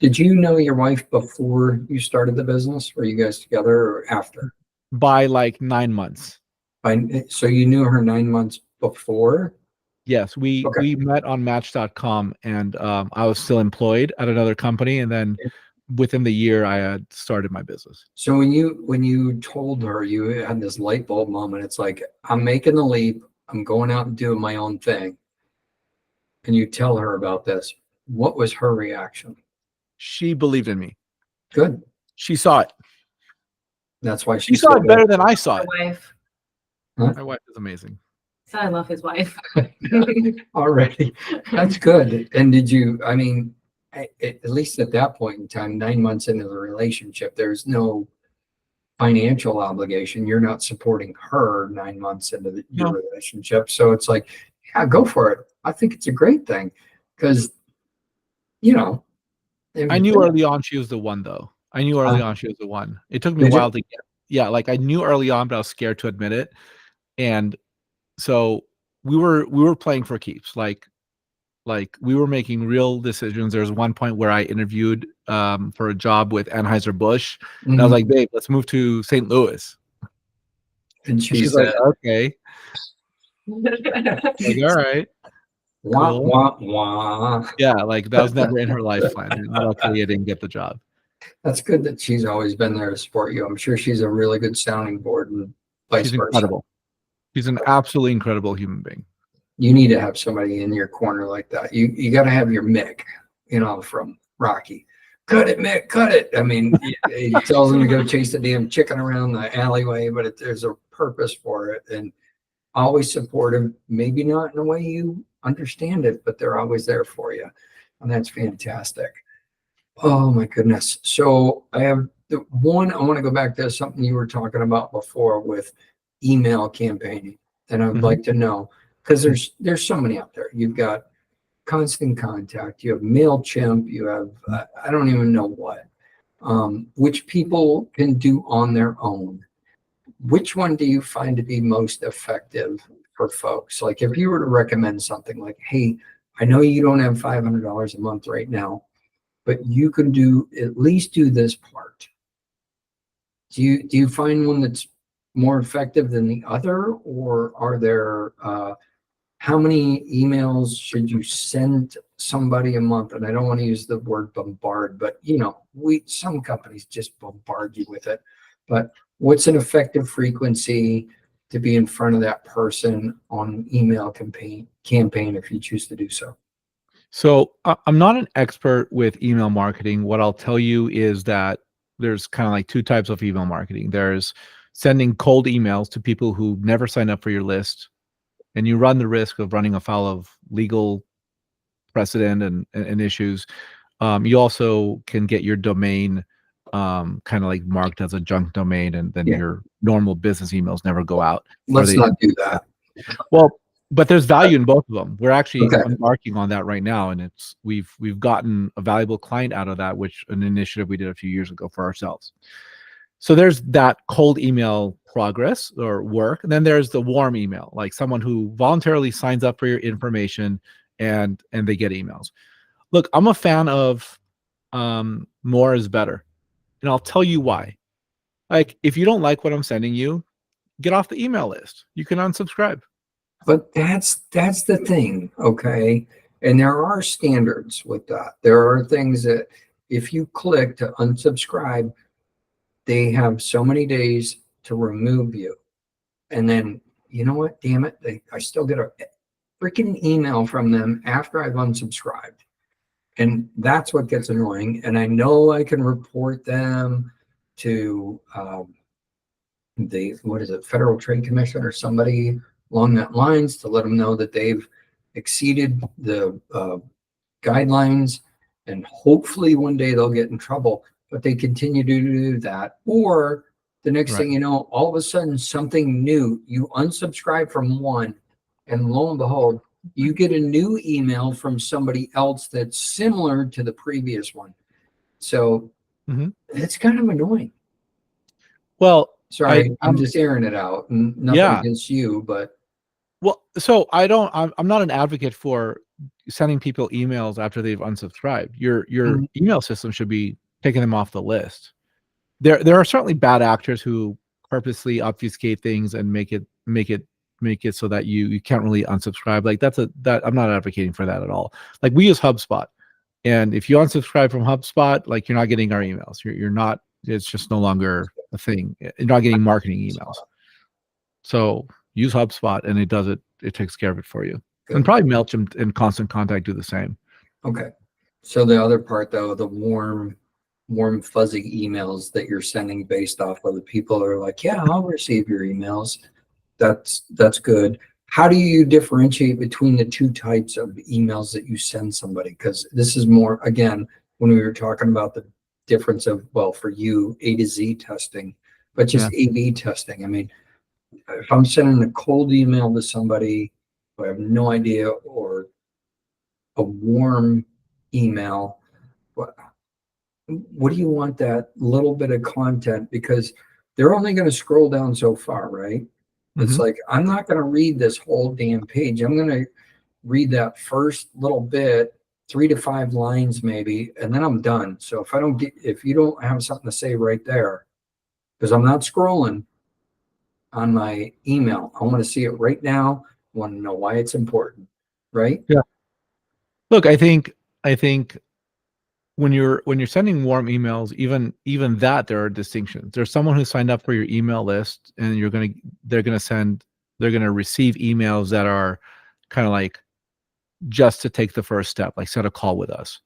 Did you know your wife before you started the business? Were you guys together or after? By like 9 months. So you knew her 9 months before? Yes, we met on Match.com, and I was still employed at another company, and then within the year I had started my business. So when you told her, you had this light bulb moment. It's like, I'm making the leap. I'm going out and doing my own thing. And you tell her about this. What was her reaction? She believed in me. Good. She saw it. That's why she saw it better than I saw it. My wife. Huh? My wife is amazing. So I love his wife. Already. That's good. And did you, I mean, at least at that point in time, 9 months into the relationship, there's no financial obligation. You're not supporting her 9 months into your relationship. So it's like, yeah, go for it. I think it's a great thing because, I knew early on she was the one, though. I knew early on she was the one. It took me a while to get. Yeah, like I knew early on, but I was scared to admit it. And so we were playing for keeps. Like we were making real decisions. There was one point where I interviewed for a job with Anheuser-Busch, and I was like, "Babe, let's move to St. Louis." And she's like, "Okay." Like, all right. Wah, Cool. wah, wah. Yeah, like that was never in her life plan. And luckily, I didn't get the job. That's good that she's always been there to support you. I'm sure she's a really good sounding board and vice She's versa. incredible. She's an absolutely incredible human being. You need to have somebody in your corner like that. You got to have your Mick, from Rocky. Cut it, Mick, cut it. I mean, he tells him to go chase the damn chicken around the alleyway, but there's a purpose for it. And always supportive, maybe not in a way you understand it, but they're always there for you. And that's fantastic. Oh my goodness. So I have I want to go back to something you were talking about before with email campaigning. And I'd like to know, because there's so many out there. You've got Constant Contact, you have MailChimp, you have, I don't even know what, which people can do on their own. Which one do you find to be most effective for folks? Like if you were to recommend something like, hey, I know you don't have $500 a month right now, but you can at least do this part. Do you find one that's more effective than the other, or are there, how many emails should you send somebody a month? And I don't want to use the word bombard, but some companies just bombard you with it. But what's an effective frequency to be in front of that person on email campaign if you choose to do so? So I'm not an expert with email marketing. What I'll tell you is that there's kind of like two types of email marketing. There's sending cold emails to people who never sign up for your list, and you run the risk of running afoul of legal precedent and issues. You also can get your domain kind of like marked as a junk domain, and then your normal business emails never go out. Let's not do that. Well, but there's value in both of them. We're actually Okay. embarking on that right now, and we've gotten a valuable client out of that, which an initiative we did a few years ago for ourselves. So there's that cold email progress or work, and then there's the warm email, like someone who voluntarily signs up for your information and they get emails. Look, I'm a fan of more is better, and I'll tell you why. Like, if you don't like what I'm sending you, get off the email list. You can unsubscribe. But that's the thing, okay? And there are standards with that. There are things that if you click to unsubscribe, they have so many days to remove you. And then, you know what? Damn it. I still get a freaking email from them after I've unsubscribed. And that's what gets annoying. And I know I can report them to Federal Trade Commission or somebody along that lines to let them know that they've exceeded the guidelines, and hopefully one day they'll get in trouble. But they continue to do that, or the next thing you know, all of a sudden something new, you unsubscribe from one, and lo and behold, you get a new email from somebody else that's similar to the previous one. So it's kind of annoying. Well, sorry, I'm just airing it out. Nothing against you, but so I'm not an advocate for sending people emails after they've unsubscribed. Your email system should be taking them off the list. There are certainly bad actors who purposely obfuscate things and make it so that you can't really unsubscribe. Like that I'm not advocating for that at all. Like, we use HubSpot, and if you unsubscribe from HubSpot, like, you're not getting our emails. You're not. It's just no longer a thing. You're not getting marketing emails. So use HubSpot, and it takes care of it for you. Good. And probably MailChimp and Constant Contact do the same. Okay. So the other part, though, the warm fuzzy emails that you're sending based off of the people that are like, yeah, I'll receive your emails. That's good. How do you differentiate between the two types of emails that you send somebody? Because this is more, again, when we were talking about the difference of, well, for you, A to Z testing, but just A/B testing. I mean, if I'm sending a cold email to somebody who I have no idea, or a warm email, what do you want that little bit of content? Because they're only going to scroll down so far, right? It's like, I'm not going to read this whole damn page. I'm going to read that first little bit, 3 to 5 lines maybe, and then I'm done. So if you don't have something to say right there, because I'm not scrolling on my email, I want to see it right now. I want to know why it's important, right? Yeah. Look, I think when you're sending warm emails, even that, there are distinctions. There's someone who signed up for your email list, and they're gonna receive emails that are kind of like just to take the first step, like set a call with us.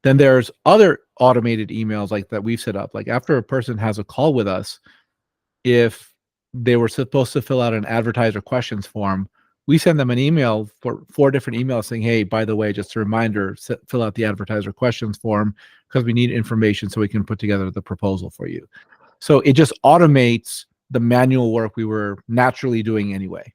Then there's other automated emails like that we've set up. Like, after a person has a call with us, if they were supposed to fill out an advertiser questions form, we send them an email for 4 different emails saying, hey, by the way, just a reminder, fill out the advertiser questions form because we need information so we can put together the proposal for you. So it just automates the manual work we were naturally doing anyway.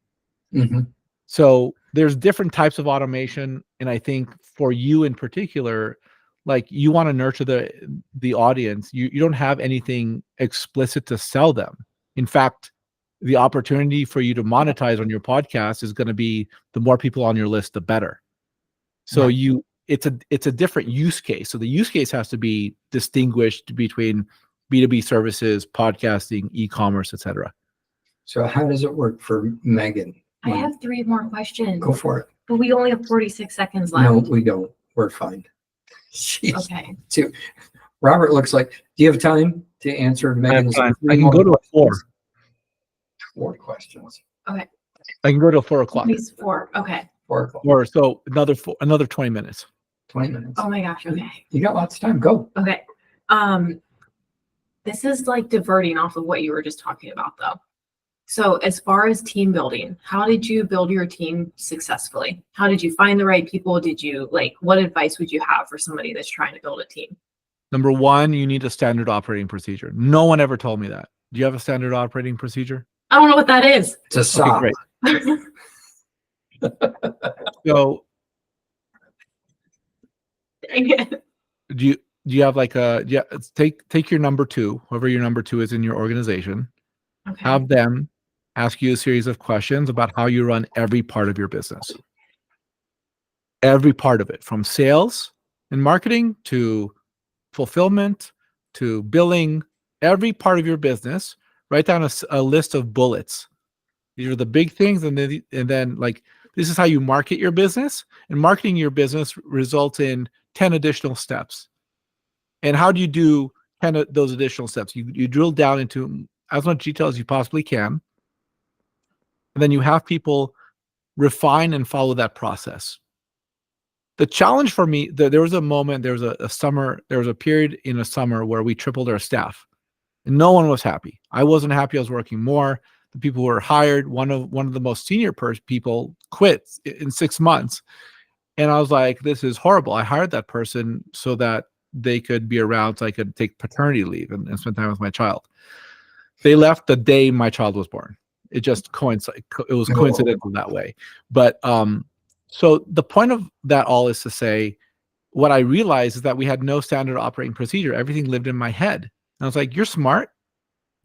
So there's different types of automation. And I think for you in particular, like, you want to nurture the audience. You don't have anything explicit to sell them. In fact, the opportunity for you to monetize on your podcast is going to be the more people on your list, the better. So it's a different use case. So the use case has to be distinguished between B2B services, podcasting, e-commerce, etc. So how does it work for Megan? I have 3 more questions. Go for it. But we only have 46 seconds left. No, we don't. We're fine. Jeez. Okay. Robert looks like, do you have time to answer Megan's? I can go to a 4. 4 questions. Okay. I can go to 4 o'clock. Please, 4. Okay. 4 o'clock. Or so another 20 minutes. 20 minutes. Oh my gosh. Okay. You got lots of time. Go. Okay. this is like diverting off of what you were just talking about though. So as far as team building, how did you build your team successfully? How did you find the right people? Did you what advice would you have for somebody that's trying to build a team? Number one, you need a standard operating procedure. No one ever told me that. Do you have a standard operating procedure? I don't know what that is. It's a SOP. Great. So Dang it. do you have like take your number two, whoever your number two is in your organization, Okay. have them ask you a series of questions about how you run every part of your business. Every part of it, from sales and marketing to fulfillment to billing, every part of your business, write down a list of bullets. These are the big things, and then like this is how you market your business, and marketing your business results in 10 additional steps. And how do you do 10 of those additional steps? You drill down into as much detail as you possibly can, and then you have people refine and follow that process. The challenge for me, there was a moment, there was a period in a summer where we tripled our staff, and no one was happy. I wasn't happy. I was working more. The people who were hired, one of the most senior people quit in 6 months. And I was like, this is horrible. I hired that person so that they could be around so I could take paternity leave and spend time with my child. They left the day my child was born. It just coincided. It was coincidental that way. But so the point of that all is to say, what I realized is that we had no standard operating procedure. Everything lived in my head. And I was like, you're smart.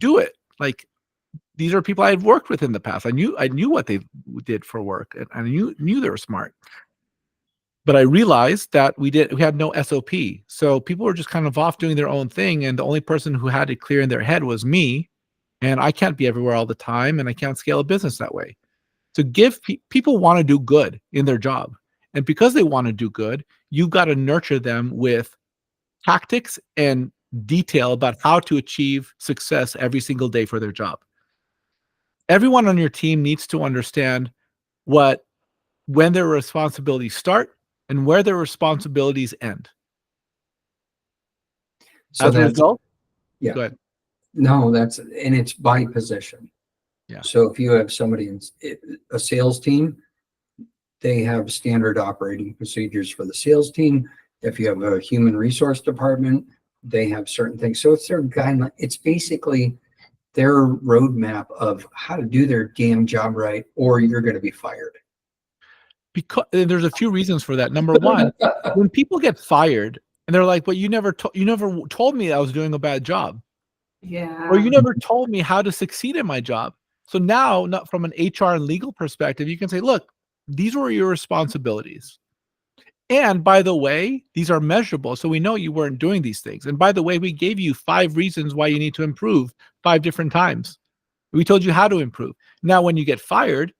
Do it. Like, these are people I had worked with in the past. I knew what they did for work, and I knew they were smart. But I realized that we had no SOP. So people were just kind of off doing their own thing, and the only person who had it clear in their head was me. And I can't be everywhere all the time, and I can't scale a business that way. To give people want to do good in their job. And because they want to do good, you've got to nurture them with tactics and detail about how to achieve success every single day for their job. Everyone on your team needs to understand when their responsibilities start and where their responsibilities end. So As a result, yeah. Go ahead. No, and it's by position. Yeah. So if you have somebody in a sales team, they have standard operating procedures for the sales team. If you have a human resource department, they have certain things. So it's their guideline. It's basically their roadmap of how to do their damn job right, or you're going to be fired. Because there's a few reasons for that. Number one, when people get fired and they're like, "Well, you never told me I was doing a bad job." Yeah. Or you never told me how to succeed in my job. So now, not from an HR and legal perspective, you can say, look, these were your responsibilities. And by the way, these are measurable. So we know you weren't doing these things. And by the way, we gave you 5 reasons why you need to improve 5 different times. We told you how to improve. Now, when you get fired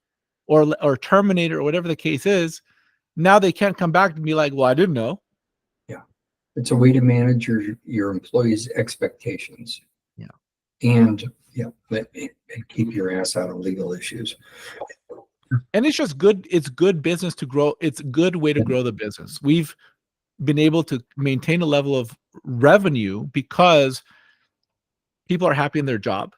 or terminated or whatever the case is, now they can't come back and be like, well, I didn't know. Yeah. It's a way to manage your employees' expectations. Yeah. And keep your ass out of legal issues. And it's just good. It's good business to grow. It's a good way to grow the business. We've been able to maintain a level of revenue because people are happy in their job.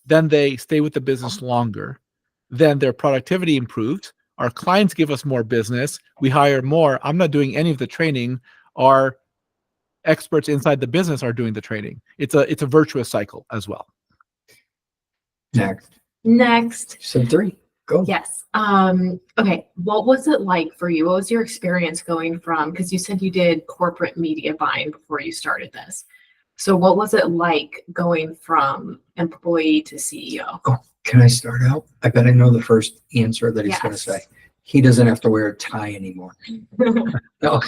Then they stay with the business longer. Then their productivity improved. Our clients give us more business. We hire more. I'm not doing any of the training. Our experts inside the business are doing the training. It's a virtuous cycle as well. Next. So 3. Go. Yes. Okay. What was it like for you? What was your experience going from, because you said you did corporate media buying before you started this. So what was it like going from employee to CEO? Oh, can I start out? I bet I know the first answer that he's going to say. He doesn't have to wear a tie anymore. No.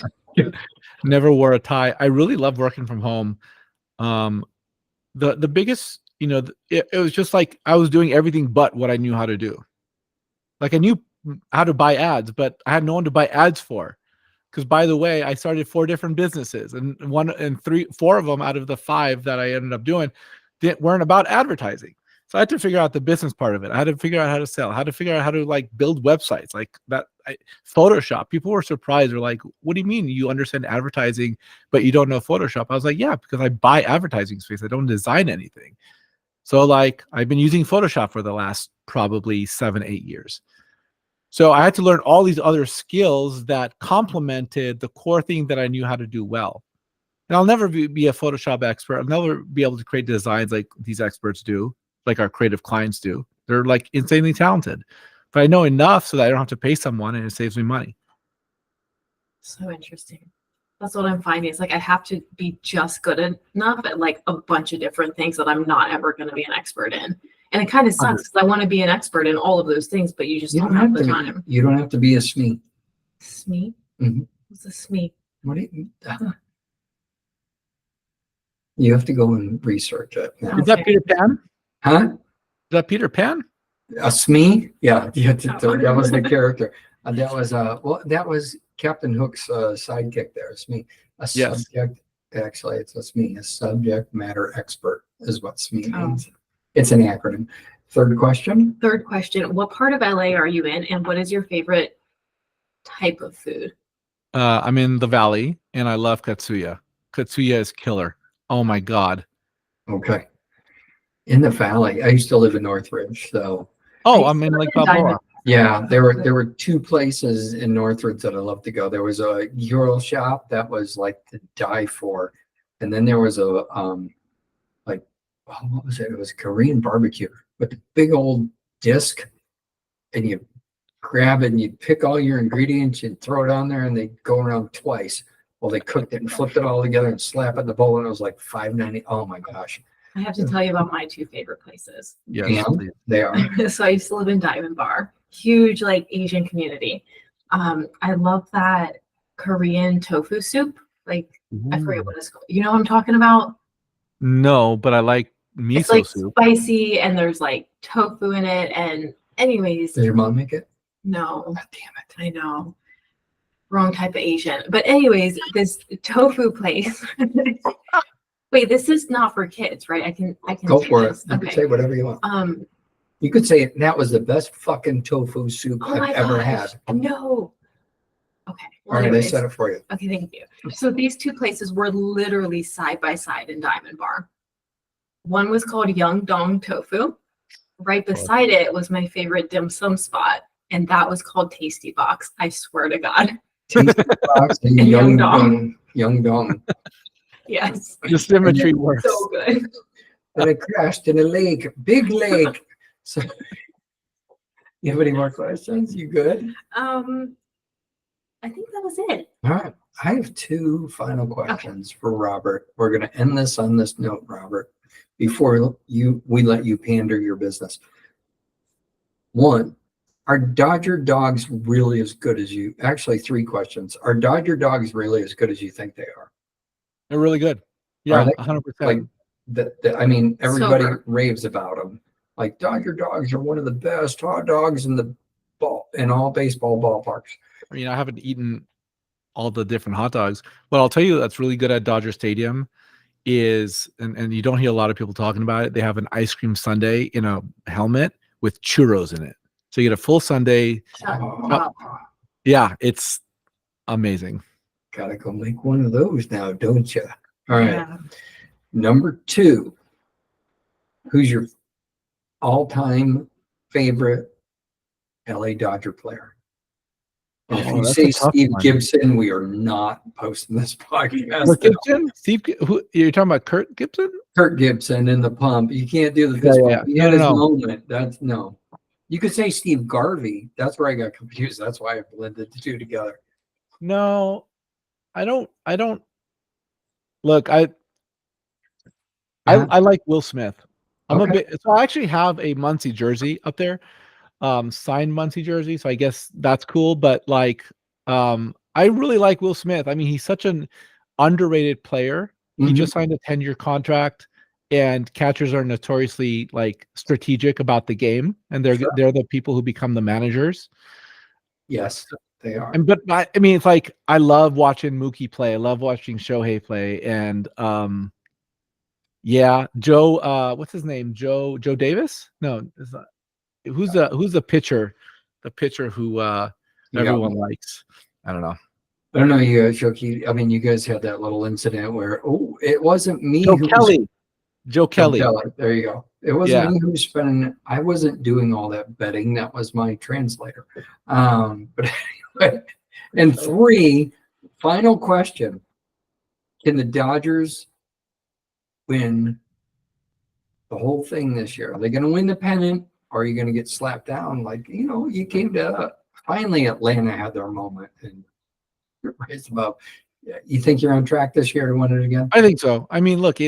Never wore a tie. I really love working from home. The biggest, it was just like I was doing everything but what I knew how to do. Like I knew how to buy ads, but I had no one to buy ads for. Because by the way, I started 4 different businesses, and 4 of them out of the 5 that I ended up doing weren't about advertising. So I had to figure out the business part of it. I had to figure out how to sell, how to figure out how to build websites like that. Photoshop. People were surprised. They're like, "What do you mean you understand advertising, but you don't know Photoshop?" I was like, "Yeah, because I buy advertising space. I don't design anything." So like, I've been using Photoshop for the last probably 7-8 years. So I had to learn all these other skills that complemented the core thing that I knew how to do well. And I'll never be a Photoshop expert. I'll never be able to create designs like these experts do, like our creative clients do. They're like insanely talented. But I know enough so that I don't have to pay someone and it saves me money. So interesting. That's what I'm finding. It's like I have to be just good enough at like a bunch of different things that I'm not ever going to be an expert in. And it kind of sucks because I want to be an expert in all of those things, but you just don't have the time. You don't have to be a SME. SME? Mhm. What's a SME? What do you? You have to go and research it. Oh. Is that Peter Pan? Huh? Is that Peter Pan? A SME? Yeah, that was the character. That was Captain Hook's sidekick there. SME. Yes. Actually, it's a SME. A subject matter expert is what SME Oh. means. It's an acronym. Third question. Third question. What part of LA are you in, and what is your favorite type of food? I'm in the Valley and I love Katsuya. Katsuya is killer. Oh my God. Okay. In the Valley, I used to live in Northridge, so Oh, I'm in Lake Balboa. yeah, there were two places in Northridge that I love to go. There was a Euro shop that was like to die for, and then there was a what was it? It was a Korean barbecue with the big old disc, and you grab it and you pick all your ingredients and throw it on there, and they go around twice. Well, they cooked it and flipped it all together and slap it in the bowl, and it was like $5.90. Oh my gosh! I have to tell you about my two favorite places. Yes, And please. they are. So I used to live in Diamond Bar, huge like Asian community. I love that Korean tofu soup. Like I forget what it's called. You know what I'm talking about? No, but I like It's miso like soup. spicy and there's like tofu in it. And anyways, Did your mom make it? no, God damn it! I know. Wrong type of Asian. But anyways, this tofu place. Wait, this is not for kids, right? I can Go say for it. this. You can say whatever you want. Um, You could say that was the best fucking tofu soup oh I've my ever gosh. had. No. Okay. All right, I anyways. said it for you. Okay, thank you. So these two places were literally side by side in Diamond Bar. One was called Dong Tofu. Right beside it was my favorite dim sum spot, and that was called Tasty Box. I swear to God. Tasty Box and And Young Dong. Dong. Yes. The symmetry works. So good. And it crashed in a lake, big lake. So, you have any more questions? You good? I think that was it. All right. I have two final questions for Robert. We're going to end this on this note, Robert, before we let you pander your business. One, are Dodger dogs really as good as you? Actually, three questions. Are Dodger dogs really as good as you think they are? They're really good. Yeah, they? 100%. Like I mean, everybody So raves about them. Like Dodger dogs are one of the best hot dogs in all baseball ballparks. I mean, I haven't eaten all the different hot dogs, but I'll tell you that's really good at Dodger Stadium is, and you don't hear a lot of people talking about it, they have an ice cream sundae in a helmet with churros in it. So you get a full sundae. shut Oh, up. Yeah, it's amazing. gotta go make one of those now, don't you? All right. Yeah. Number two, who's your all-time favorite LA Dodger player? And if you that's say a tough Steve one. Gibson, we are not posting this podcast. Kurt Gibson? Who you're talking about? Kurt Gibson? Kurt Gibson in the pump. You can't do the Yeah, fist yeah. bump. He had his No. moment. That's no. You could say Steve Garvey. That's where I got confused. That's why I blended the two together. No, I don't look. I like Will Smith. I'm a Okay. bit. So I actually have a Muncie jersey up there, signed Muncie jersey. So I guess that's cool. But like, I really like Will Smith. I mean, he's such an underrated player. He Mhm. just signed a 10-year contract, and catchers are notoriously like strategic about the game, and they're Sure. the people who become the managers. Yes, they are. And but I mean, it's like I love watching Mookie play. I love watching Shohei play, and yeah, Joe. What's his name? Joe Davis? No, it's not. Who's the pitcher? The pitcher who everyone likes. I don't know. I don't know you guys, Shoki. I mean, you guys had that little incident where, oh, it wasn't me Joe who Kelly. Joe Kelly. There you go. It wasn't me who was spending. I wasn't doing all that betting. That was my translator. But anyway, and 3, final question: can the Dodgers win the whole thing this year? Are they going to win the pennant, or are you going to get slapped down? Like, you came to finally Atlanta had their moment and raised above. You think you're on track this year to win it again? I think so. I mean, look,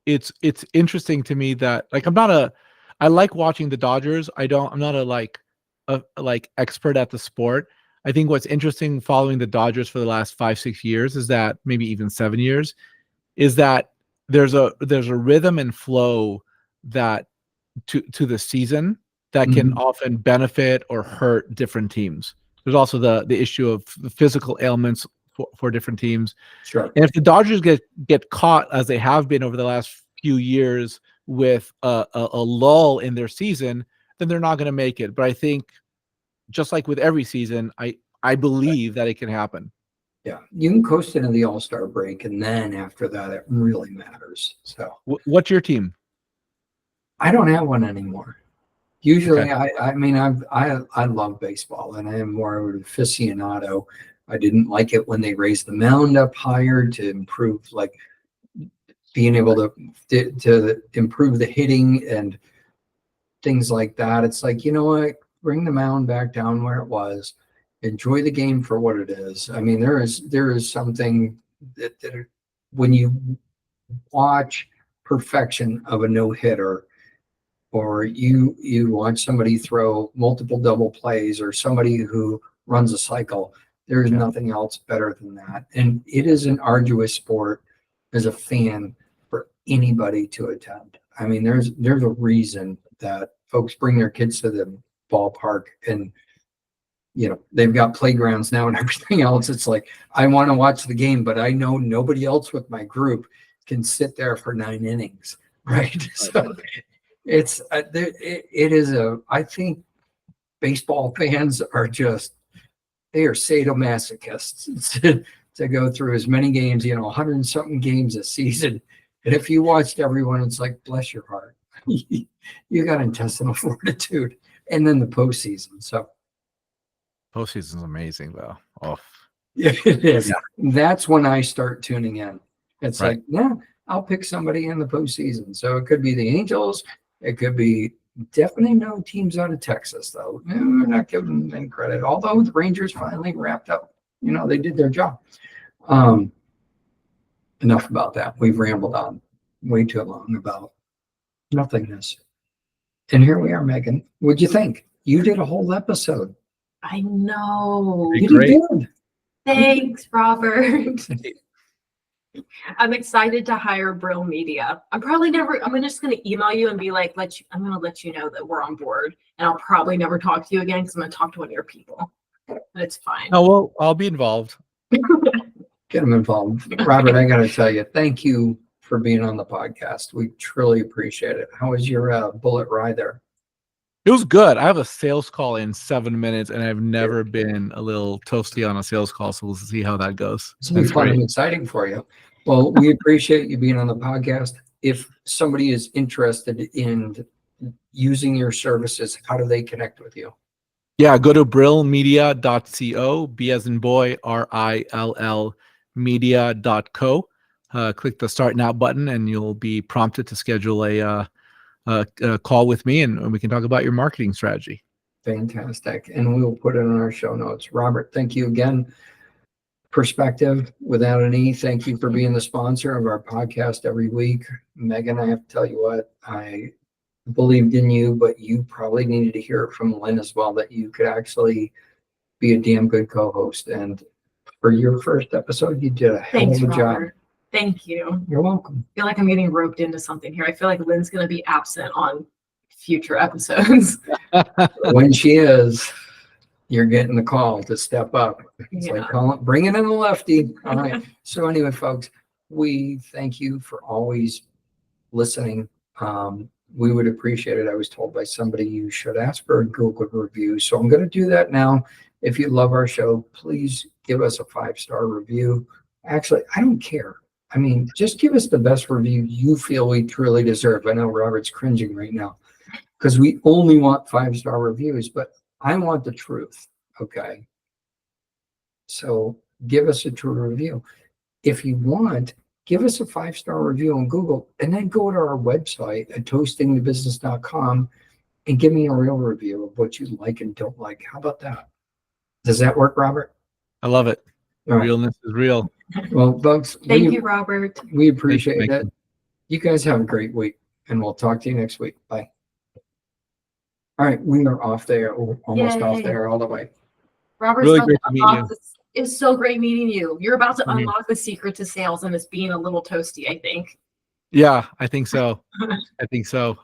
it's interesting to me that like I like watching the Dodgers. I'm not a expert at the sport. I think what's interesting following the Dodgers for the last 5-6 years is that, maybe even 7 years, is that there's a rhythm and flow that to the season that can often benefit or hurt different teams. There's also the issue of the physical ailments for different teams. Sure. And if the Dodgers get caught, as they have been over the last few years, with a lull in their season, then they're not going to make it. But I think, just like with every season, I believe that it can happen. Yeah, you can coast into the All-Star break, and then after that, it really matters. So, what's your team? I don't have one anymore. Usually, Okay. I mean, I love baseball, and I am more of an aficionado. I didn't like it when they raised the mound up higher to improve, like, being able to improve the hitting and things like that. It's like, you know what? Bring the mound back down where it was. Enjoy the game for what it is. I mean, there is something that when you watch perfection of a no-hitter, or you watch somebody throw multiple double plays, or somebody who runs a cycle, there is nothing else better than that. And it is an arduous sport as a fan for anybody to attend. I mean, there's a reason that folks bring their kids to the ballpark, and they've got playgrounds now and everything else. It's like, I want to watch the game, but I know nobody else with my group can sit there for 9 innings, right? So it's it is I think baseball fans are they are sadomasochists to go through as many games, 100 and something games a season. And if you watched everyone, it's like, bless your heart. You got intestinal fortitude. And then the postseason. So Postseason's amazing, though. Oh, yeah, it is. Yeah. That's when I start tuning in. It's Right. like, yeah, I'll pick somebody in the postseason. So it could be the Angels. It could be definitely no teams out of Texas, though. We're not giving them credit. Although the Rangers finally wrapped up, they did their job. Enough about that. We've rambled on way too long about nothingness. And here we are, Megan. What'd you think? You did a whole episode. I know. Pretty You great. did good. Thanks, Robert. I'm excited to hire Brill Media. I'm just going to email you and be like, I'm going to let you know that we're on board, and I'll probably never talk to you again because I'm going to talk to one of your people. But it's fine. Oh, well, I'll be involved. Get them involved. Robert, I got to tell you, thank you for being on the podcast. We truly appreciate it. How was your bullet ride there? It was good. I have a sales call in 7 minutes, and I've never been a little toasty on a sales call, so we'll see how that goes. It's been fun and exciting for you. Well, we appreciate you being on the podcast. If somebody is interested in using your services, how do they connect with you? Yeah, go to brillmedia.co, B as in boy, RILL media.co. Click the Start Now button, and you'll be prompted to schedule a call with me, and we can talk about your marketing strategy. Fantastic. And we will put it in our show notes. Robert, thank you again. Perspectiv, without an E, thank you for being the sponsor of our podcast every week. Megan, I have to tell you what, I believed in you, but you probably needed to hear it from Lynn as well, that you could actually be a damn good co-host. And for your first episode, you did a hell of a job. Thank you. You're welcome. I feel like I'm getting roped into something here. I feel like Lynn's going to be absent on future episodes. When she is, you're getting the call to step up. It's like, bring it in the lefty. All right. So anyway, folks, we thank you for always listening. we would appreciate it. I was told by somebody you should ask for a Google review. So I'm going to do that now. If you love our show, please give us a 5-star review. Actually, I don't care. I mean, just give us the best review you feel we truly deserve. I know Robert's cringing right now because we only want 5-star reviews, but I want the truth. Okay. So give us a true review. If you want, give us a 5-star review on Google and then go to our website at toastingthebusiness.com and give me a real review of what you like and don't like. How about that? Does that work, Robert? I love it. All right. Realness is real. Well, folks, Thank you, Robert. we appreciate Thank it. you. You guys have a great week, and we'll talk to you next week. Bye. All right, we are off there, almost off Yay. there all the way. Robert's Really about great to to meet unlock you. this. It's so great meeting you. You're about to Mhm. unlock the secret to sales, and it's being a little toasty, I think. Yeah, I think so. I think so.